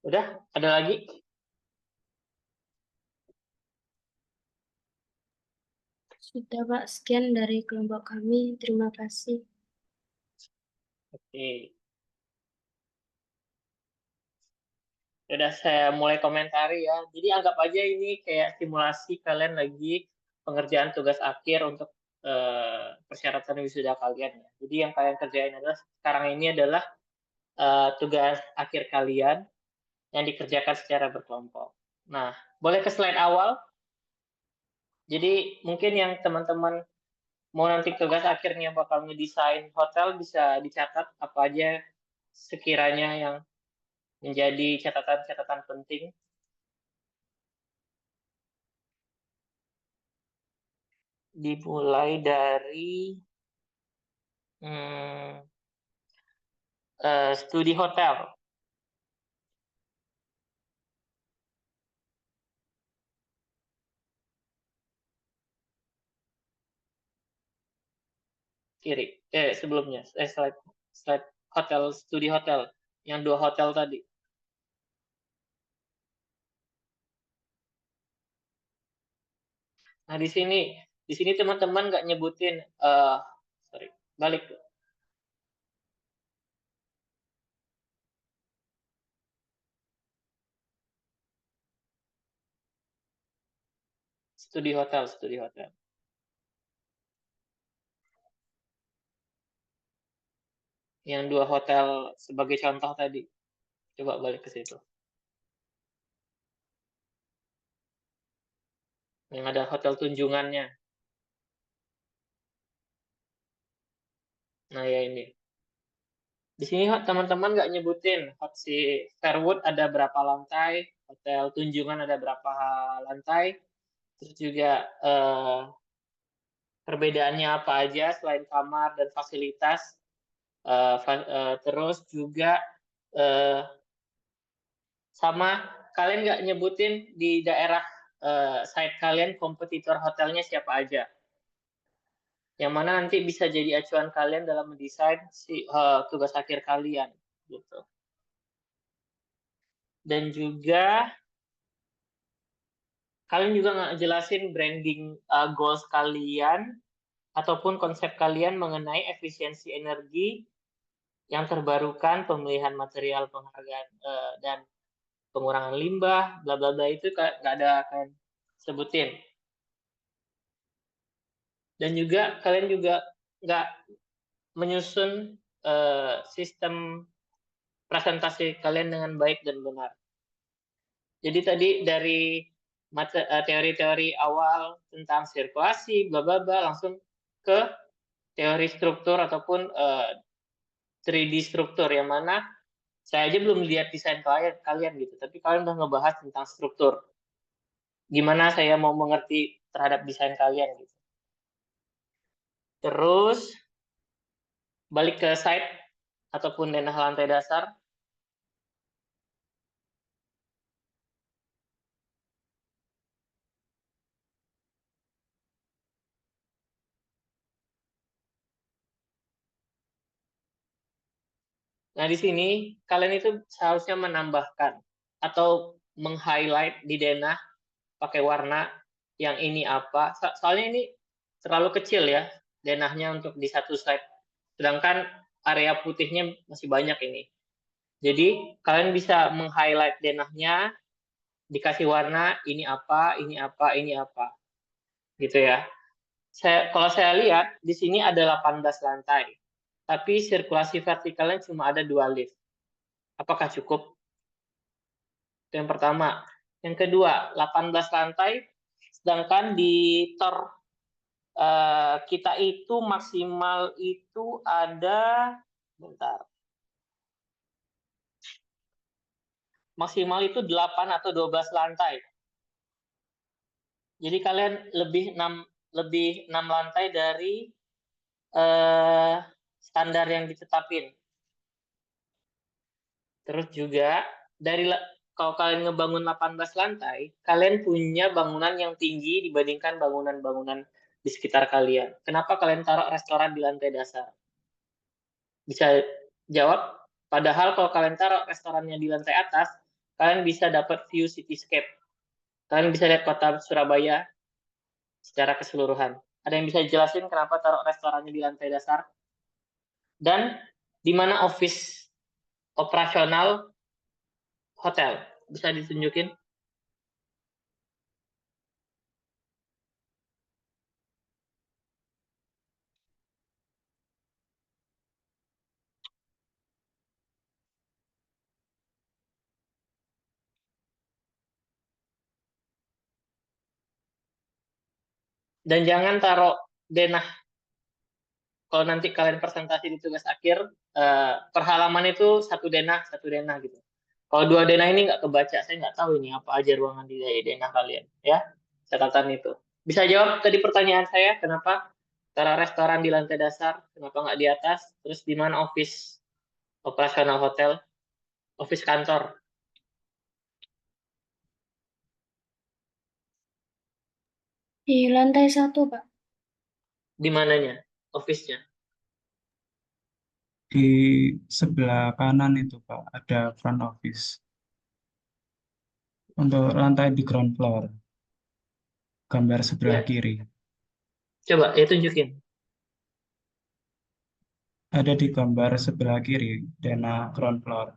S1: Udah, ada lagi?
S4: Sudah, Pak. Sekian dari kelompok kami. Terima kasih.
S1: Oke. Udah saya mulai komentari ya. Jadi anggap aja ini kayak simulasi kalian lagi pengerjaan tugas akhir untuk persyaratan wisuda kalian ya. Jadi yang kalian kerjain adalah sekarang ini adalah tugas akhir kalian yang dikerjakan secara berkelompok. Nah, boleh ke slide awal. Jadi mungkin yang teman-teman mau nanti tugas akhirnya bakal ngedesain hotel bisa dicatat apa aja sekiranya yang menjadi catatan-catatan penting. Dimulai dari studi hotel. Kiri, sebelumnya, slide hotel, studi hotel, yang 2 hotel tadi. Nah, di sini teman-teman nggak nyebutin, sorry, balik. Studi hotel. Yang 2 hotel sebagai contoh tadi. Coba balik ke situ. Yang ada hotel tunjungannya. Nah, ya ini. Di sini teman-teman nggak nyebutin si Fairwood ada berapa lantai, hotel tunjungan ada berapa lantai, terus juga perbedaannya apa aja selain kamar dan fasilitas, terus juga sama kalian nggak nyebutin di daerah site kalian kompetitor hotelnya siapa aja, yang mana nanti bisa jadi acuan kalian dalam mendesain tugas akhir kalian gitu. Dan juga kalian juga nggak jelasin branding goals kalian ataupun konsep kalian mengenai efisiensi energi yang terbarukan, pemilihan material penghargaan dan pengurangan limbah, bla bla bla, itu nggak ada kalian sebutin. Dan juga kalian juga nggak menyusun sistem presentasi kalian dengan baik dan benar. Jadi tadi dari teori-teori awal tentang sirkulasi, bla bla bla, langsung ke teori struktur ataupun 3D struktur, yang mana saya aja belum lihat desain kalian gitu, tapi kalian udah ngebahas tentang struktur. Gimana saya mau mengerti terhadap desain kalian gitu. Terus balik ke site ataupun denah lantai dasar. Nah, di sini kalian itu seharusnya menambahkan atau meng-highlight di denah pakai warna yang ini apa. Soalnya ini terlalu kecil ya denahnya untuk di satu slide. Sedangkan area putihnya masih banyak ini. Jadi kalian bisa meng-highlight denahnya, dikasih warna ini apa, ini apa, ini apa. Gitu ya. Kalau saya lihat di sini ada 18 lantai. Tapi sirkulasi vertikalnya cuma ada 2 lift. Apakah cukup? Itu yang pertama. Yang kedua, 18 lantai, sedangkan di tor kita itu maksimal itu ada, bentar, maksimal itu 8 atau 12 lantai. Jadi kalian lebih 6 lantai dari standar yang ditetapin. Terus juga kalau kalian ngebangun 18 lantai, kalian punya bangunan yang tinggi dibandingkan bangunan-bangunan di sekitar kalian. Kenapa kalian taruh restoran di lantai dasar? Bisa jawab? Padahal kalau kalian taruh restorannya di lantai atas, kalian bisa dapat view cityscape. Kalian bisa lihat kota Surabaya secara keseluruhan. Ada yang bisa jelasin kenapa taruh restorannya di lantai dasar? Dan di mana office operasional hotel? Bisa ditunjukin? Dan jangan taruh denah. Kalau nanti kalian presentasi di tugas akhir, per halaman itu satu denah gitu. Kalau 2 denah ini nggak kebaca, saya nggak tahu ini apa aja ruangan di denah kalian. Ya, catatan itu. Bisa jawab tadi pertanyaan saya, kenapa taruh restoran di lantai dasar, kenapa nggak di atas, terus di mana office operasional hotel, office kantor.
S4: Di lantai 1, Pak.
S1: Di mananya office-nya?
S5: Di sebelah kanan itu Pak, ada front office. Untuk lantai di ground floor, gambar sebelah
S1: Ya,
S5: kiri.
S1: coba ya tunjukin.
S5: Ada di gambar sebelah kiri, denah ground floor.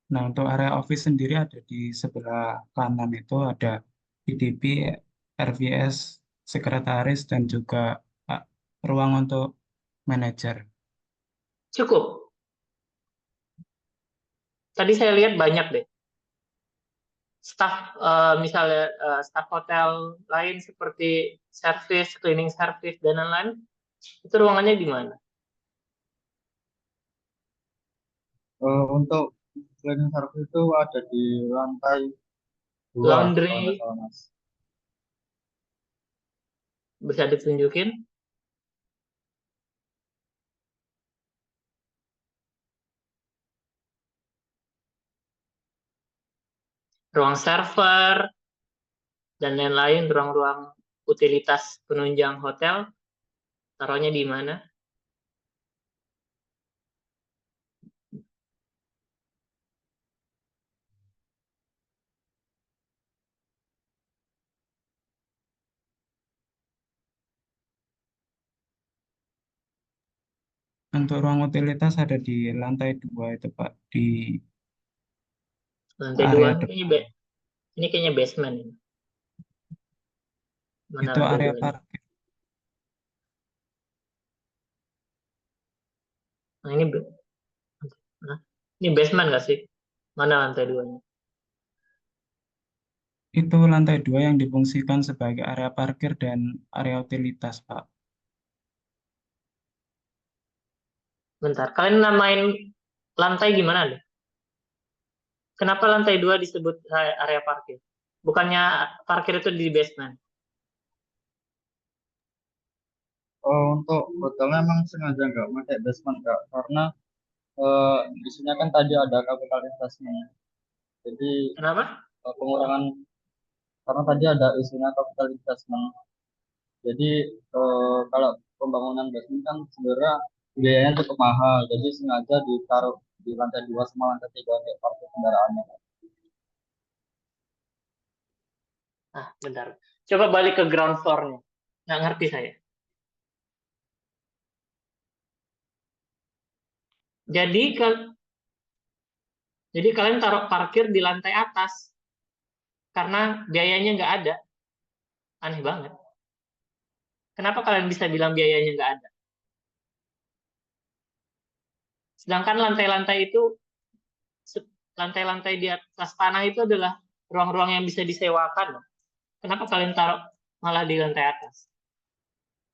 S5: Nah, untuk area office sendiri ada di sebelah kanan itu ada PTP, RVS, sekretaris, dan juga ruang untuk manajer.
S1: Cukup. Tadi saya lihat banyak deh. Staff, misalnya staff hotel lain seperti service, cleaning service, dan lain-lain, itu ruangannya di mana?
S6: Untuk cleaning service itu ada di lantai 2 kalau nggak
S1: Laundry,
S6: salah Mas.
S1: bisa ditunjukin? Ruang server, dan lain-lain, ruang-ruang utilitas penunjang hotel, taruhnya di mana?
S5: Untuk ruang utilitas ada di lantai 2 itu Pak, di
S1: Lantai 2,
S5: area depan.
S1: ini kayaknya basement ini. Mana
S5: Itu
S1: lantai
S5: area
S1: 2 ini?
S5: parkir.
S1: Nah, ini basement nggak sih? Mana lantai 2-nya?
S5: Itu lantai 2 yang difungsikan sebagai area parkir dan area utilitas, Pak.
S1: Bentar, kalian namain lantai gimana deh? Kenapa lantai 2 disebut area parkir? Bukannya parkir itu di basement?
S6: Untuk hotelnya emang sengaja nggak pakai basement Kak, karena di sini kan tadi ada kapitalitasnya. Jadi
S1: Kenapa?
S6: pengurangan karena tadi ada isinya kapitalitas. Jadi kalau pembangunan basement kan sebenarnya biayanya cukup mahal. Jadi sengaja ditaruh di lantai 2 sama lantai 3 untuk parkir kendaraannya.
S1: Ah, bentar. Coba balik ke ground floor-nya. Nggak ngerti saya. Jadi, jadi kalian taruh parkir di lantai atas karena biayanya nggak ada. Aneh banget. Kenapa kalian bisa bilang biayanya nggak ada? Sedangkan lantai-lantai itu, lantai-lantai di atas tanah itu adalah ruang-ruang yang bisa disewakan. Kenapa kalian taruh malah di lantai atas?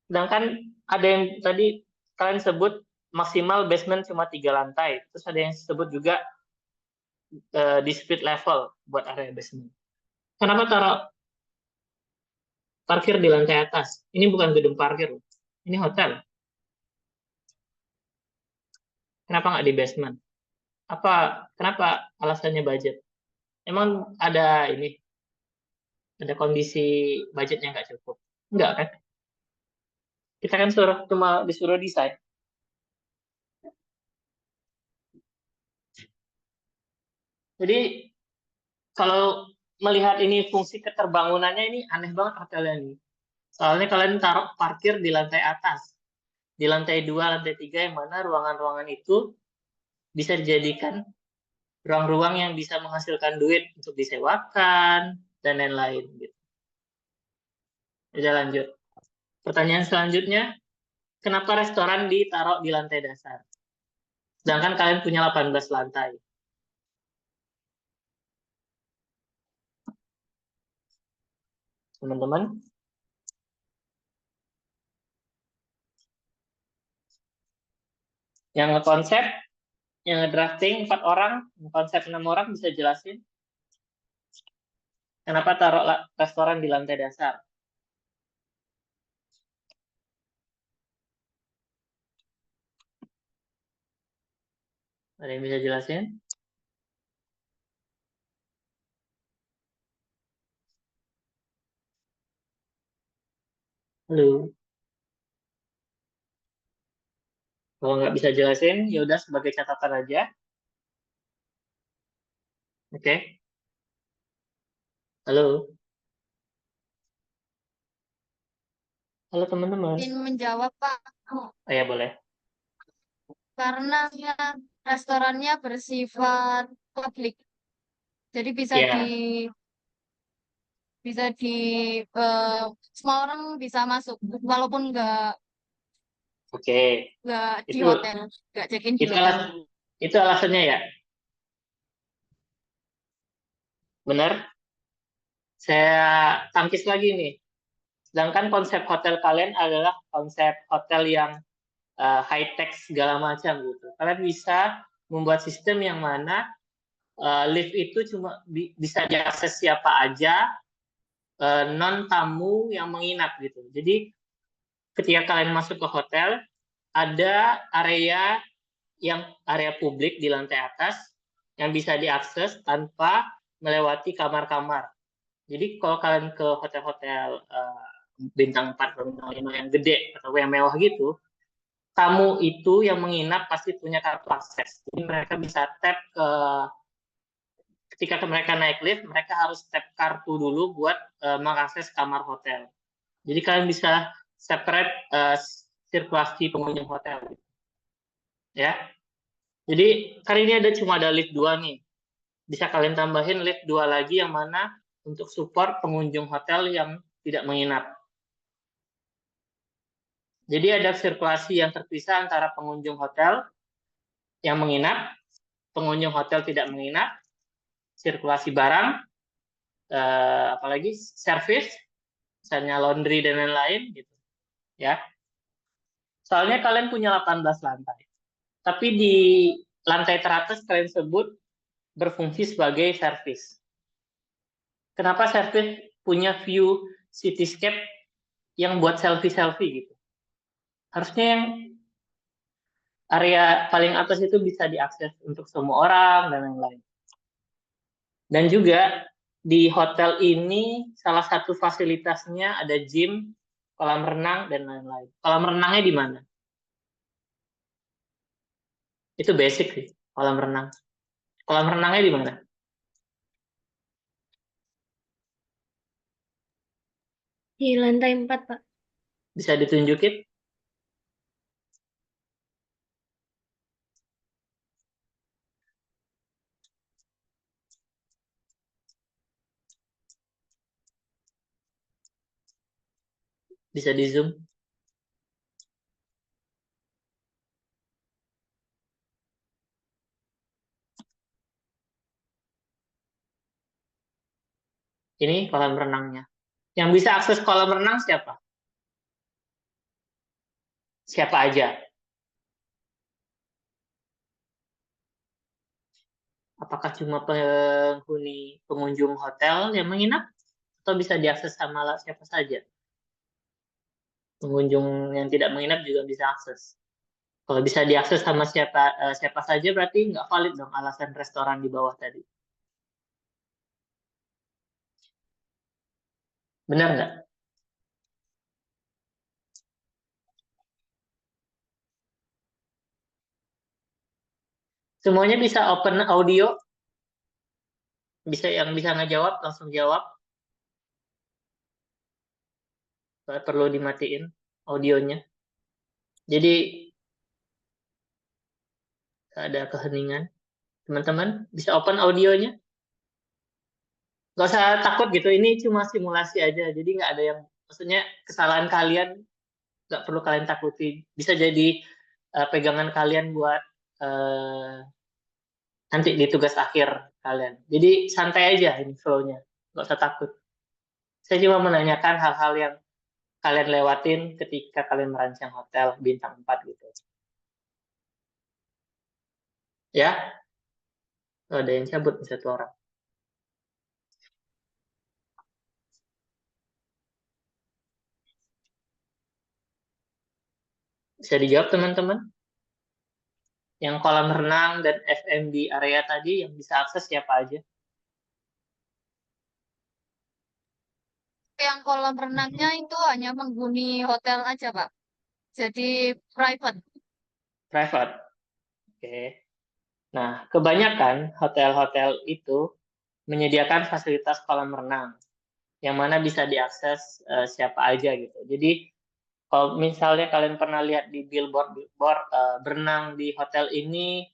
S1: Sedangkan ada yang tadi kalian sebut maksimal basement cuma 3 lantai. Terus ada yang sebut juga di split level buat area basement. Kenapa taruh parkir di lantai atas? Ini bukan gedung parkir, ini hotel. Kenapa nggak di basement? Kenapa alasannya budget? Emang ada kondisi budgetnya nggak cukup? Enggak kan? Kita kan cuma disuruh desain. Jadi kalau melihat ini fungsi keterbangunannya ini aneh banget hotelnya ini. Soalnya kalian taruh parkir di lantai atas. Di lantai 2, lantai 3 yang mana ruangan-ruangan itu bisa dijadikan ruang-ruang yang bisa menghasilkan duit untuk disewakan dan lain-lain gitu. Udah lanjut. Pertanyaan selanjutnya, kenapa restoran ditaruh di lantai dasar? Sedangkan kalian punya 18 lantai. Teman-teman, yang ngekonsep, yang ngedrafting 4 orang, konsep 6 orang bisa jelasin kenapa taruh restoran di lantai dasar? Ada yang bisa jelasin? Halo. Kalau nggak bisa jelasin, ya udah sebagai catatan aja. Oke. Halo. Halo teman-teman.
S2: Ingin menjawab, Pak.
S1: Oh ya boleh.
S2: Karena restorannya bersifat publik. Jadi bisa
S1: Ya,
S2: di semua orang bisa masuk walaupun
S1: oke.
S2: nggak di
S1: Itu
S2: hotel, nggak check-in di
S1: itu
S2: hotel.
S1: itu alasannya ya. Benar? Saya tangkis lagi nih. Sedangkan konsep hotel kalian adalah konsep hotel yang high tech segala macam gitu. Kalian bisa membuat sistem yang mana lift itu cuma bisa diakses siapa aja, non tamu yang menginap gitu. Jadi ketika kalian masuk ke hotel, ada area publik di lantai atas yang bisa diakses tanpa melewati kamar-kamar. Jadi kalau kalian ke hotel-hotel bintang 4 atau bintang 5 yang gede atau yang mewah gitu, tamu itu yang menginap pasti punya kartu akses. Jadi mereka bisa tap ketika mereka naik lift, mereka harus tap kartu dulu buat mengakses kamar hotel. Jadi kalian bisa separate sirkulasi pengunjung hotel. Ya. Jadi kali ini cuma ada lift 2 nih. Bisa kalian tambahin lift 2 lagi yang mana untuk support pengunjung hotel yang tidak menginap. Jadi ada sirkulasi yang terpisah antara pengunjung hotel yang menginap, pengunjung hotel tidak menginap, sirkulasi barang, apalagi service, misalnya laundry dan lain-lain gitu. Ya. Soalnya kalian punya 18 lantai. Tapi di lantai teratas kalian sebut berfungsi sebagai service. Kenapa service punya view cityscape yang buat selfie-selfie gitu? Harusnya yang area paling atas itu bisa diakses untuk semua orang dan lain-lain. Dan juga di hotel ini salah satu fasilitasnya ada gym, kolam renang dan lain-lain. Kolam renangnya di mana? Itu basic sih, kolam renang. Kolam renangnya di mana?
S4: Di lantai 4, Pak.
S1: Bisa ditunjukin? Bisa di zoom? Ini kolam renangnya. Yang bisa akses kolam renang siapa? Siapa aja? Apakah cuma pengunjung hotel yang menginap? Atau bisa diakses sama siapa saja? Pengunjung yang tidak menginap juga bisa akses. Kalau bisa diakses sama siapa saja berarti nggak valid dong alasan restoran di bawah tadi. Benar nggak? Semuanya bisa open audio? Bisa yang bisa ngejawab, langsung jawab. Perlu dimatiin audionya. Jadi ada keheningan. Teman-teman bisa open audionya? Gak usah takut gitu, ini cuma simulasi aja. Jadi nggak ada yang, maksudnya kesalahan kalian nggak perlu kalian takuti. Bisa jadi pegangan kalian buat nanti di tugas akhir kalian. Jadi santai aja ini flow-nya, nggak usah takut. Saya cuma menanyakan hal-hal yang kalian lewatin ketika kalian merancang hotel bintang 4 gitu. Ya, ada yang cabut nih satu orang. Bisa dijawab teman-teman? Yang kolam renang dan F&B area tadi yang bisa akses siapa aja?
S2: Yang kolam renangnya itu hanya menghuni hotel aja, Pak. Jadi private.
S1: Private. Oke. Nah, kebanyakan hotel-hotel itu menyediakan fasilitas kolam renang yang mana bisa diakses siapa aja gitu. Jadi kalau misalnya kalian pernah lihat di billboard berenang di hotel ini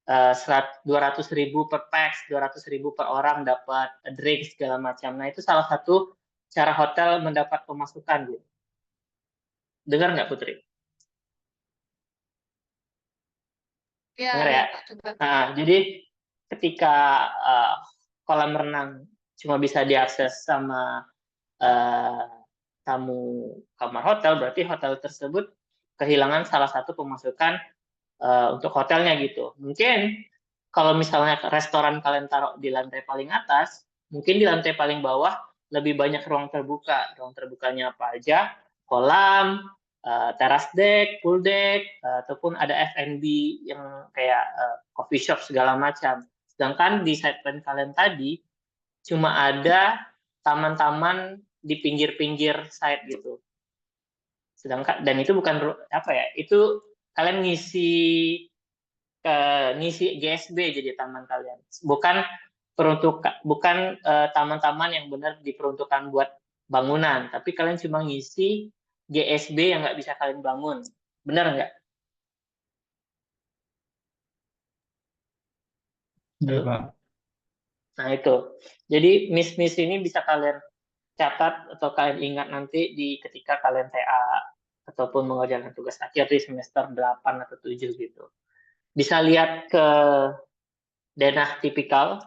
S1: 200.000 per pax, 200.000 per orang dapat drink segala macam. Nah, itu salah satu cara hotel mendapat pemasukan gitu. Dengar nggak Putri?
S2: Ya,
S1: Dengar
S2: ya,
S1: ya?
S2: Pak, coba.
S1: Nah, jadi ketika kolam renang cuma bisa diakses sama tamu kamar hotel, berarti hotel tersebut kehilangan salah satu pemasukan untuk hotelnya gitu. Mungkin kalau misalnya restoran kalian taruh di lantai paling atas, mungkin di lantai paling bawah lebih banyak ruang terbuka. Ruang terbukanya apa aja? Kolam, teras deck, pool deck, ataupun ada F&B yang kayak coffee shop segala macam. Sedangkan di side plan kalian tadi cuma ada taman-taman di pinggir-pinggir side gitu. Sedangkan dan itu bukan apa ya? Itu kalian ngisi GSB jadi taman kalian. Bukan taman-taman yang benar diperuntukkan buat bangunan, tapi kalian cuma ngisi GSB yang nggak bisa kalian bangun. Benar nggak?
S5: Iya, Pak.
S1: Nah itu. Jadi miss-miss ini bisa kalian catat atau kalian ingat nanti di ketika kalian TA ataupun mengerjakan tugas akhir di semester 8 atau 7 gitu. Bisa lihat ke denah tipikal.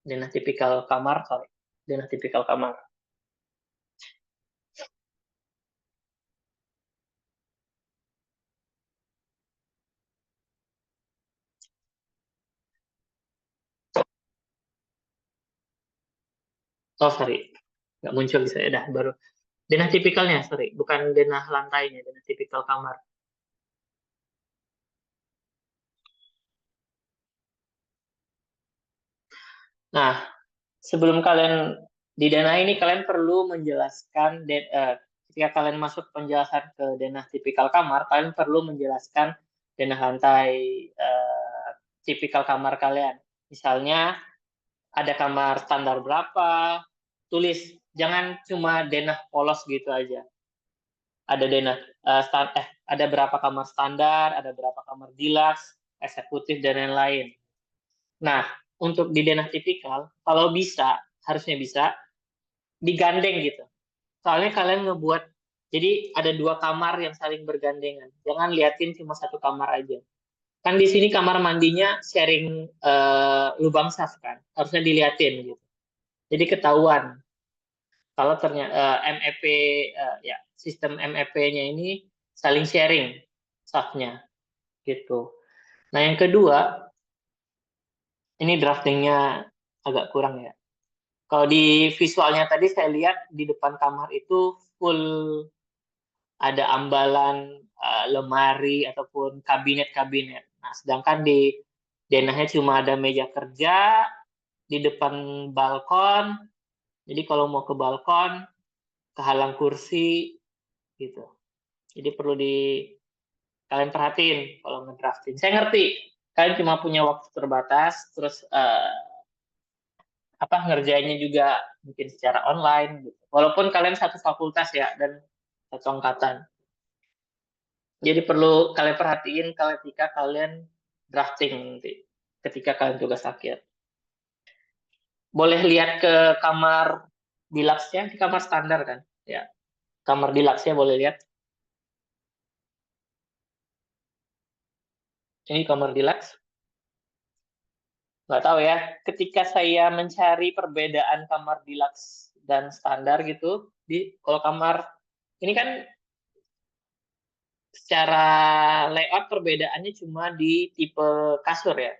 S1: Denah tipikal kamar, sorry. Denah tipikal kamar. Oh, sorry. Nggak muncul di saya. Dah, baru. Denah tipikalnya, sorry. Bukan denah lantainya, denah tipikal kamar. Nah, sebelum kalian di denah ini, kalian perlu menjelaskan, ketika kalian masuk penjelasan ke denah tipikal kamar, kalian perlu menjelaskan denah lantai tipikal kamar kalian. Misalnya, ada kamar standar berapa, tulis. Jangan cuma denah polos gitu aja. Ada denah ada berapa kamar standar, ada berapa kamar deluxe, eksekutif dan lain-lain. Nah, untuk di denah tipikal, kalau bisa, harusnya bisa digandeng gitu. Soalnya kalian ngebuat, jadi ada 2 kamar yang saling bergandengan. Jangan liatin cuma 1 kamar aja. Kan di sini kamar mandinya sharing lubang saf kan, harusnya diliatin gitu. Jadi ketahuan kalau ternyata MEP ya sistem MEP-nya ini saling sharing safnya gitu. Nah yang kedua ini draftingnya agak kurang ya. Kalau di visualnya tadi saya lihat di depan kamar itu full ada ambalan lemari ataupun kabinet-kabinet. Nah Nah, sedangkan di denahnya cuma ada meja kerja di depan balkon. Jadi kalau mau ke balkon, kehalang kursi gitu. Jadi perlu kalian perhatiin kalau ngedrafting. Saya ngerti, kalian cuma punya waktu terbatas, terus ngerjainnya juga mungkin secara online gitu. Walaupun kalian satu fakultas ya dan satu angkatan. Jadi perlu kalian perhatiin ketika kalian drafting nanti, ketika kalian tugas akhir. Boleh lihat ke kamar deluxe-nya, di kamar standar kan? Ya, kamar deluxe-nya boleh lihat. Ini kamar deluxe. Nggak tahu ya, ketika saya mencari perbedaan kamar deluxe dan standar gitu, kalau kamar ini kan secara layout perbedaannya cuma di tipe kasur ya.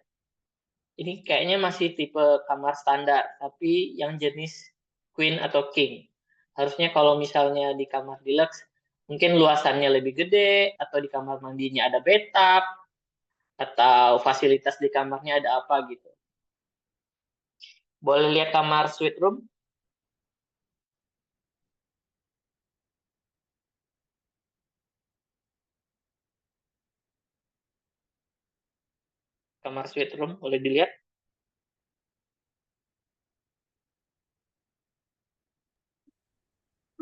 S1: Ini kayaknya masih tipe kamar standar, tapi yang jenis queen atau king. Harusnya kalau misalnya di kamar deluxe, mungkin luasannya lebih gede, atau di kamar mandinya ada bathtub, atau fasilitas di kamarnya ada apa gitu. Boleh lihat kamar suite room? Kamar suite room boleh dilihat.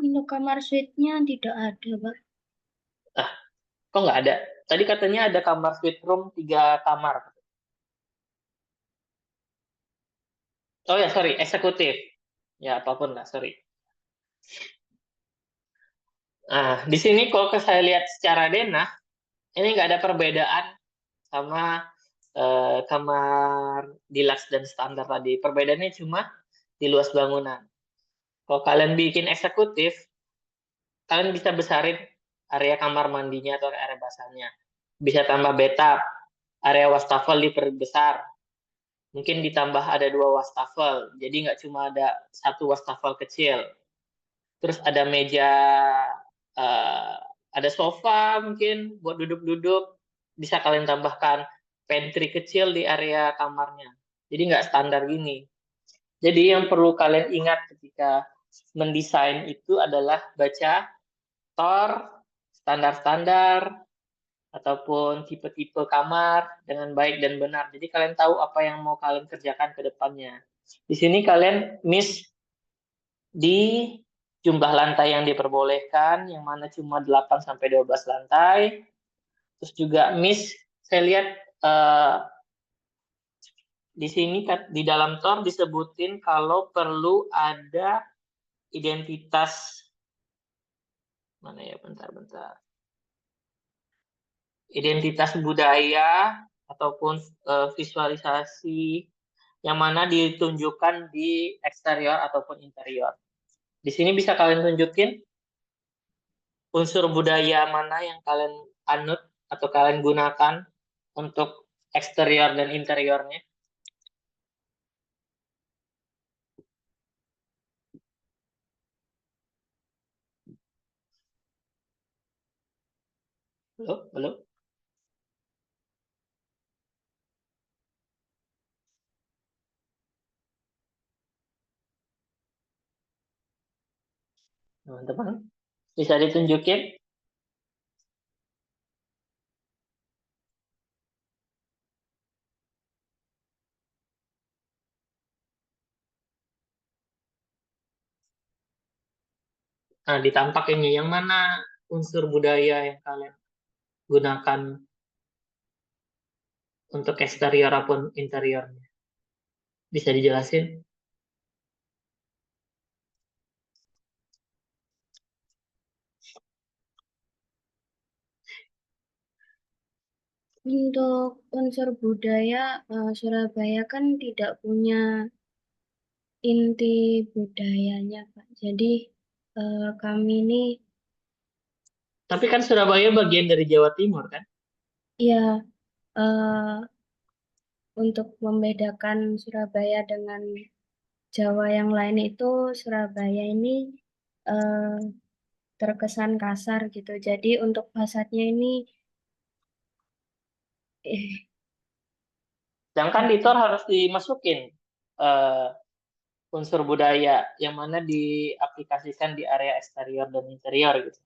S4: Untuk kamar suite-nya tidak ada, Pak.
S1: Kok nggak ada? Tadi katanya ada kamar suite room 3 kamar. Oh ya, sorry, eksekutif. Ya, apapun lah, sorry. Nah, di sini kalau saya lihat secara denah, ini nggak ada perbedaan sama kamar deluxe dan standar tadi. Perbedaannya cuma di luas bangunan. Kalau kalian bikin eksekutif, kalian bisa besarin area kamar mandinya atau area basahnya. Bisa tambah bathtub, area wastafel diperbesar. Mungkin ditambah ada 2 wastafel, jadi nggak cuma ada 1 wastafel kecil. Terus ada meja, ada sofa mungkin buat duduk-duduk. Bisa kalian tambahkan pantry kecil di area kamarnya. Jadi nggak standar gini. Jadi yang perlu kalian ingat ketika mendesain itu adalah baca TOR, standar-standar, ataupun tipe-tipe kamar dengan baik dan benar. Jadi kalian tahu apa yang mau kalian kerjakan ke depannya. Di sini kalian miss di jumlah lantai yang diperbolehkan, yang mana cuma 8-12 lantai. Terus juga miss, saya lihat di sini di dalam TOR disebutin kalau perlu ada identitas, mana ya, bentar. Identitas budaya ataupun visualisasi yang mana ditunjukkan di eksterior ataupun interior. Di sini bisa kalian tunjukin unsur budaya mana yang kalian anut atau kalian gunakan untuk eksterior dan interiornya. Halo? Teman-teman, bisa ditunjukin? Nah, ditampak ini yang mana unsur budaya yang kalian gunakan untuk eksterior ataupun interiornya. Bisa dijelasin?
S4: Untuk unsur budaya, Surabaya kan tidak punya inti budayanya, Pak. Jadi kami ini
S1: Tapi kan Surabaya bagian dari Jawa Timur kan?
S4: ya untuk membedakan Surabaya dengan Jawa yang lain itu Surabaya ini terkesan kasar gitu. Jadi untuk bahasanya ini
S1: Sedangkan di tour harus dimasukin unsur budaya yang mana diaplikasikan di area eksterior dan interior gitu.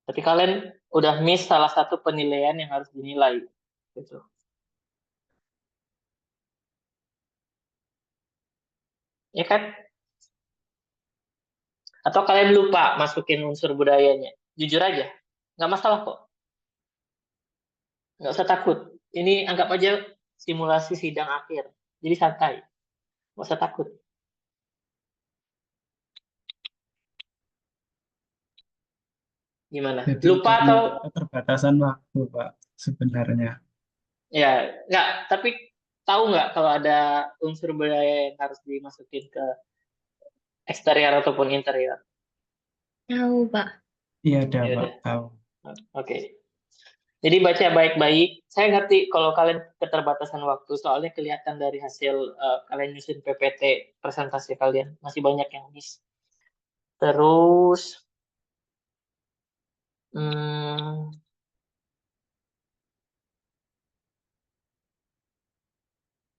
S1: Tapi kalian udah miss salah satu penilaian yang harus dinilai gitu. Ya kan? Atau kalian lupa masukin unsur budayanya? Jujur aja, nggak masalah kok. Nggak usah takut. Ini anggap aja simulasi sidang akhir. Jadi santai. Nggak usah takut. Gimana?
S5: Jadi
S1: Lupa
S5: karena
S1: atau
S5: keterbatasan waktu, Pak, sebenarnya.
S1: ya nggak? Tapi tahu nggak kalau ada unsur budaya yang harus dimasukin ke eksterior ataupun interior?
S4: Tahu, Pak.
S5: Iya, ada,
S1: Ya
S5: Pak,
S1: udah.
S5: tahu.
S1: Oke. Jadi baca baik-baik. Saya ngerti kalau kalian keterbatasan waktu, soalnya kelihatan dari hasil kalian nyusun PPT presentasi kalian masih banyak yang miss. Terus,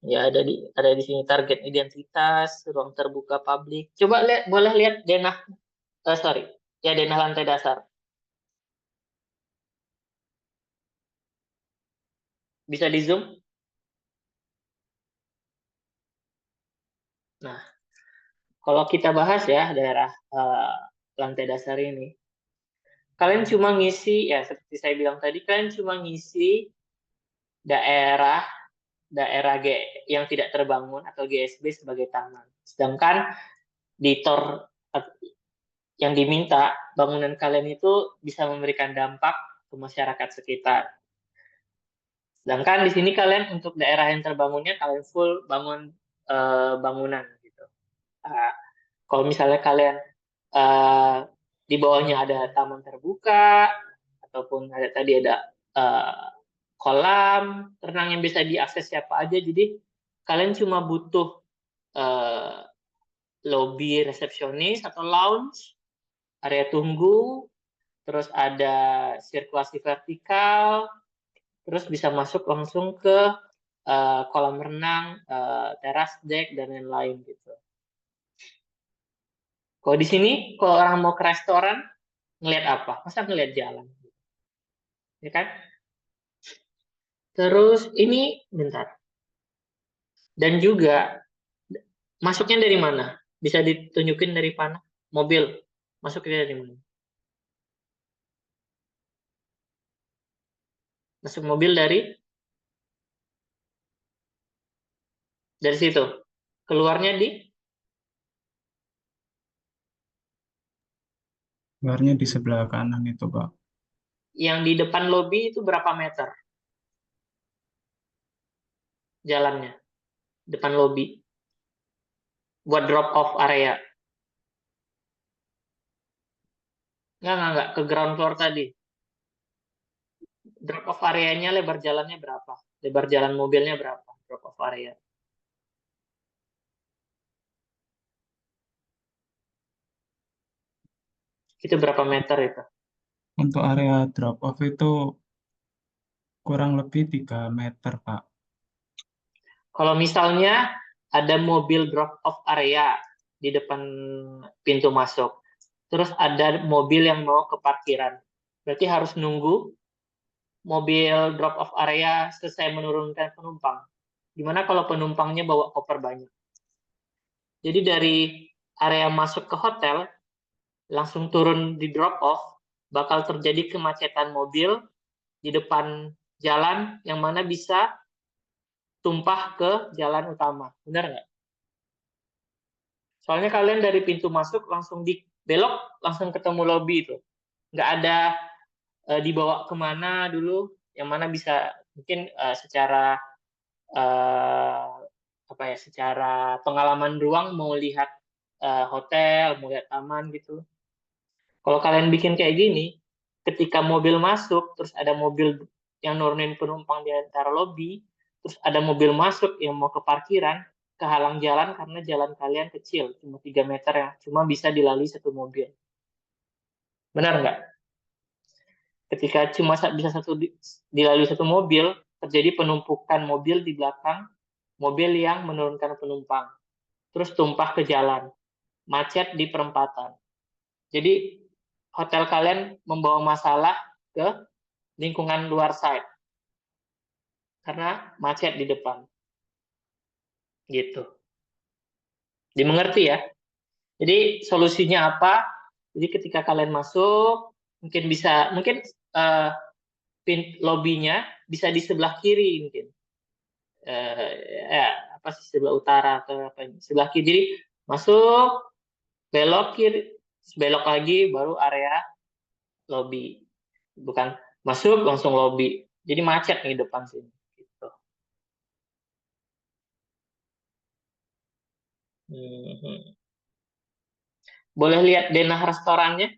S1: ya ada di sini target identitas, ruang terbuka publik. Coba boleh lihat denah, sorry, ya denah lantai dasar. Bisa di zoom? Nah, kalau kita bahas ya daerah lantai dasar ini, kalian cuma ngisi ya seperti saya bilang tadi, kalian cuma ngisi daerah yang tidak terbangun atau GSB sebagai taman. Sedangkan di TOR yang diminta bangunan kalian itu bisa memberikan dampak ke masyarakat sekitar. Sedangkan di sini kalian untuk daerah yang terbangunnya kalian full bangun bangunan gitu. Kalau misalnya kalian di bawahnya ada taman terbuka ataupun tadi ada kolam renang yang bisa diakses siapa aja, jadi kalian cuma butuh lobby resepsionis atau lounge, area tunggu, terus ada sirkulasi vertikal, terus bisa masuk langsung ke kolam renang, teras deck dan lain-lain gitu. Kalau di sini kalau orang mau ke restoran ngelihat apa? Masa ngelihat jalan, ya kan? Terus ini bentar. Dan juga masuknya dari mana? Bisa ditunjukin dari mana? Mobil. Masuknya dari mana? Masuk mobil dari situ. Keluarnya
S5: Luarnya di sebelah kanan itu, Pak.
S1: yang di depan lobi itu berapa meter? Jalannya. Depan lobi. Buat drop off area. Enggak. Ke ground floor tadi. Drop off areanya lebar jalannya berapa? Lebar jalan mobilnya berapa? Drop off area. Itu berapa meter itu?
S5: Untuk area drop off itu kurang lebih 3 meter, Pak.
S1: Kalau misalnya ada mobil drop off area di depan pintu masuk, terus ada mobil yang mau ke parkiran, berarti harus nunggu mobil drop off area selesai menurunkan penumpang. Gimana kalau penumpangnya bawa koper banyak? Jadi dari area masuk ke hotel, langsung turun di drop off, bakal terjadi kemacetan mobil di depan jalan yang mana bisa tumpah ke jalan utama. Benar nggak? Soalnya kalian dari pintu masuk langsung belok, langsung ketemu lobby itu. Nggak ada dibawa kemana dulu, yang mana bisa mungkin secara secara pengalaman ruang mau lihat hotel, mau lihat taman gitu. Kalau kalian bikin kayak gini, ketika mobil masuk, terus ada mobil yang nurunin penumpang di antara lobby, terus ada mobil masuk yang mau ke parkiran, kehalang jalan karena jalan kalian kecil, cuma 3 meter ya, cuma bisa dilalui satu mobil. Benar nggak? Ketika cuma bisa dilalui satu mobil, terjadi penumpukan mobil di belakang mobil yang menurunkan penumpang. Terus tumpah ke jalan, macet di perempatan. Jadi hotel kalian membawa masalah ke lingkungan luar site karena macet di depan. Gitu. Dimengerti ya? Jadi solusinya apa? Jadi ketika kalian masuk, mungkin lobbynya bisa di sebelah kiri mungkin. Apa sih, sebelah utara atau apa ini? Sebelah kiri. Jadi masuk, belok kiri, belok lagi baru area lobby. Bukan masuk langsung lobby. Jadi macet nih depan sini. Gitu. Boleh lihat denah restorannya?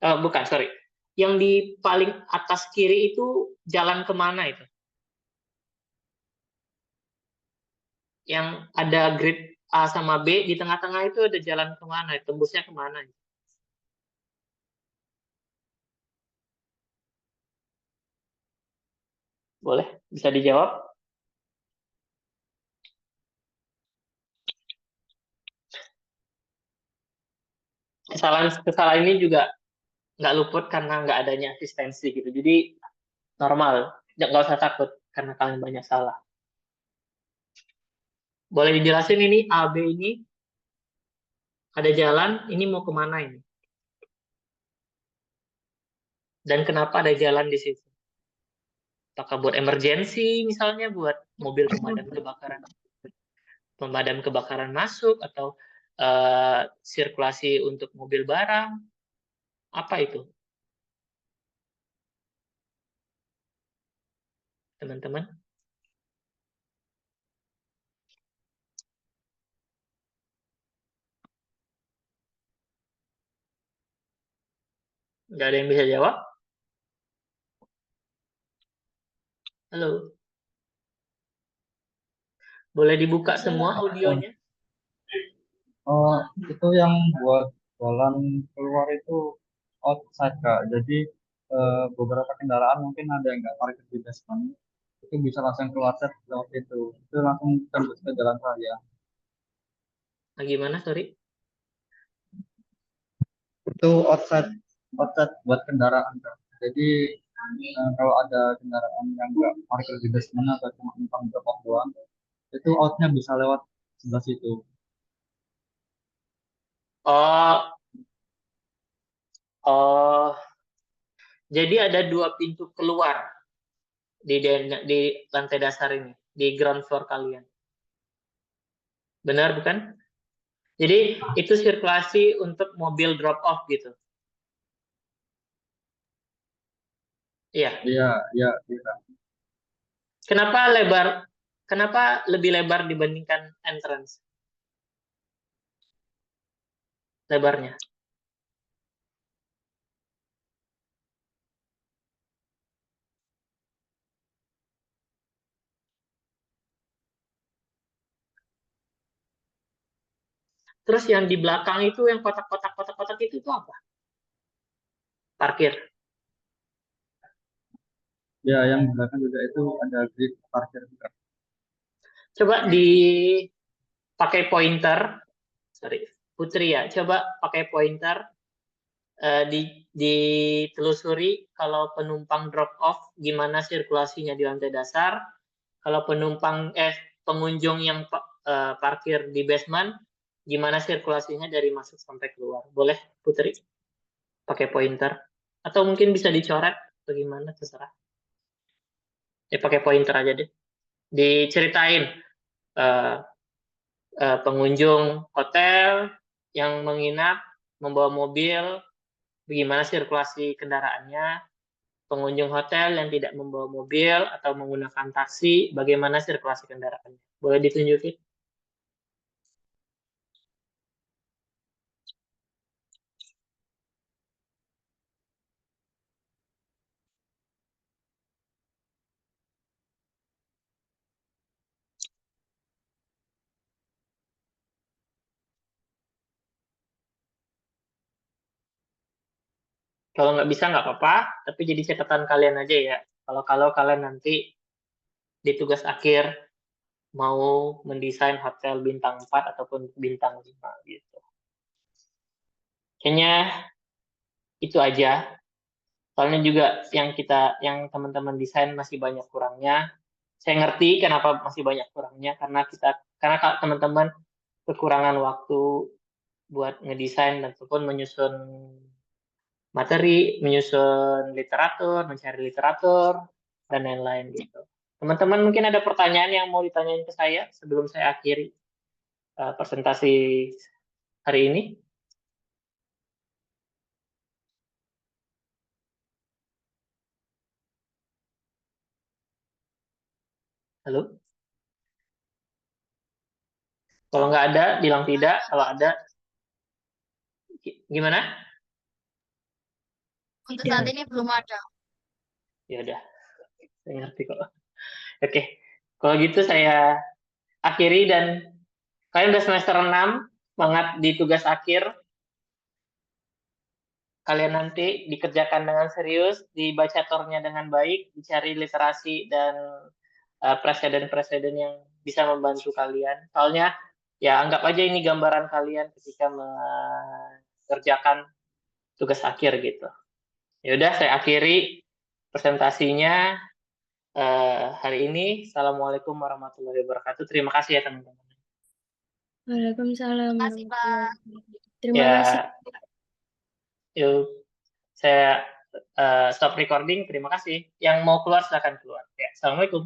S1: Bukan, sorry. Yang di paling atas kiri itu jalan kemana itu? Yang ada grid A sama B, di tengah-tengah itu ada jalan kemana? Tembusnya kemana? Boleh? Bisa dijawab? Kesalahan ini juga nggak luput karena nggak adanya asistensi gitu. Jadi normal, nggak usah takut karena kalian banyak salah. Boleh dijelasin ini A, B ini ada jalan, ini mau kemana ini? Dan kenapa ada jalan di situ? Apakah buat emergensi misalnya, buat mobil pemadam kebakaran masuk, atau sirkulasi untuk mobil barang? Apa itu, teman-teman? Nggak ada yang bisa jawab? Halo? Boleh dibuka semua audionya?
S6: Itu yang buat jalan keluar itu outside Kak. Jadi beberapa kendaraan mungkin ada yang nggak parkir di basement, itu bisa langsung keluar lewat itu langsung tembus ke jalan raya.
S1: Nah, gimana, sorry?
S6: Itu outside buat kendaraan Kak. Jadi kalau ada kendaraan yang nggak parkir di basement atau cuma numpang berapa doang, itu outnya bisa lewat sebelah situ.
S1: Oh, oh, jadi ada 2 pintu keluar di lantai dasar ini, di ground floor kalian. Benar bukan? Jadi itu sirkulasi untuk mobil drop off gitu. Iya.
S6: Iya, iya, iya.
S1: Kenapa lebih lebar dibandingkan entrance? Lebarnya. Terus yang di belakang itu, yang kotak-kotak itu apa? Parkir.
S6: Ya, yang di belakang juga itu ada grid parkir juga.
S1: Coba pakai pointer. Sorry, Putri ya. Coba pakai pointer, ditelusuri kalau penumpang drop off gimana sirkulasinya di lantai dasar. Kalau pengunjung yang parkir di basement gimana sirkulasinya dari masuk sampai keluar. Boleh, Putri? Pakai pointer. Atau mungkin bisa dicoret bagaimana, terserah. Pakai pointer aja deh. Diceritain uh, pengunjung hotel yang menginap membawa mobil, bagaimana sirkulasi kendaraannya. Pengunjung hotel yang tidak membawa mobil atau menggunakan taksi, bagaimana sirkulasi kendaraannya. Boleh ditunjukin? Kalau nggak bisa nggak apa-apa, tapi jadi catatan kalian aja ya. Kalau kalian nanti di tugas akhir mau mendesain hotel bintang 4 ataupun bintang 5 gitu. Kayaknya itu aja. Soalnya juga yang teman-teman desain masih banyak kurangnya. Saya ngerti kenapa masih banyak kurangnya karena teman-teman kekurangan waktu buat ngedesain ataupun menyusun materi, menyusun literatur, mencari literatur, dan lain-lain gitu. Teman-teman mungkin ada pertanyaan yang mau ditanyain ke saya sebelum saya akhiri presentasi hari ini. Halo? Kalau nggak ada, bilang tidak. Kalau ada, gimana?
S2: Untuk saat ini belum ada.
S1: Ya udah, saya ngerti kok. Oke, kalau gitu saya akhiri dan kalian udah semester 6, semangat di tugas akhir. Kalian nanti dikerjakan dengan serius, dibaca tornya dengan baik, dicari literasi dan presiden-presiden yang bisa membantu kalian. Soalnya ya anggap aja ini gambaran kalian ketika mengerjakan tugas akhir gitu. Ya udah saya akhiri presentasinya hari ini. Assalamualaikum warahmatullahi wabarakatuh. Terima kasih ya teman-teman.
S4: Waalaikumsalam
S2: Terima kasih, Pak.
S4: warahmatullahi wabarakatuh. Terima
S1: Ya,
S4: kasih.
S1: yuk saya stop recording. Terima kasih. Yang mau keluar silakan keluar. Ya, assalamualaikum.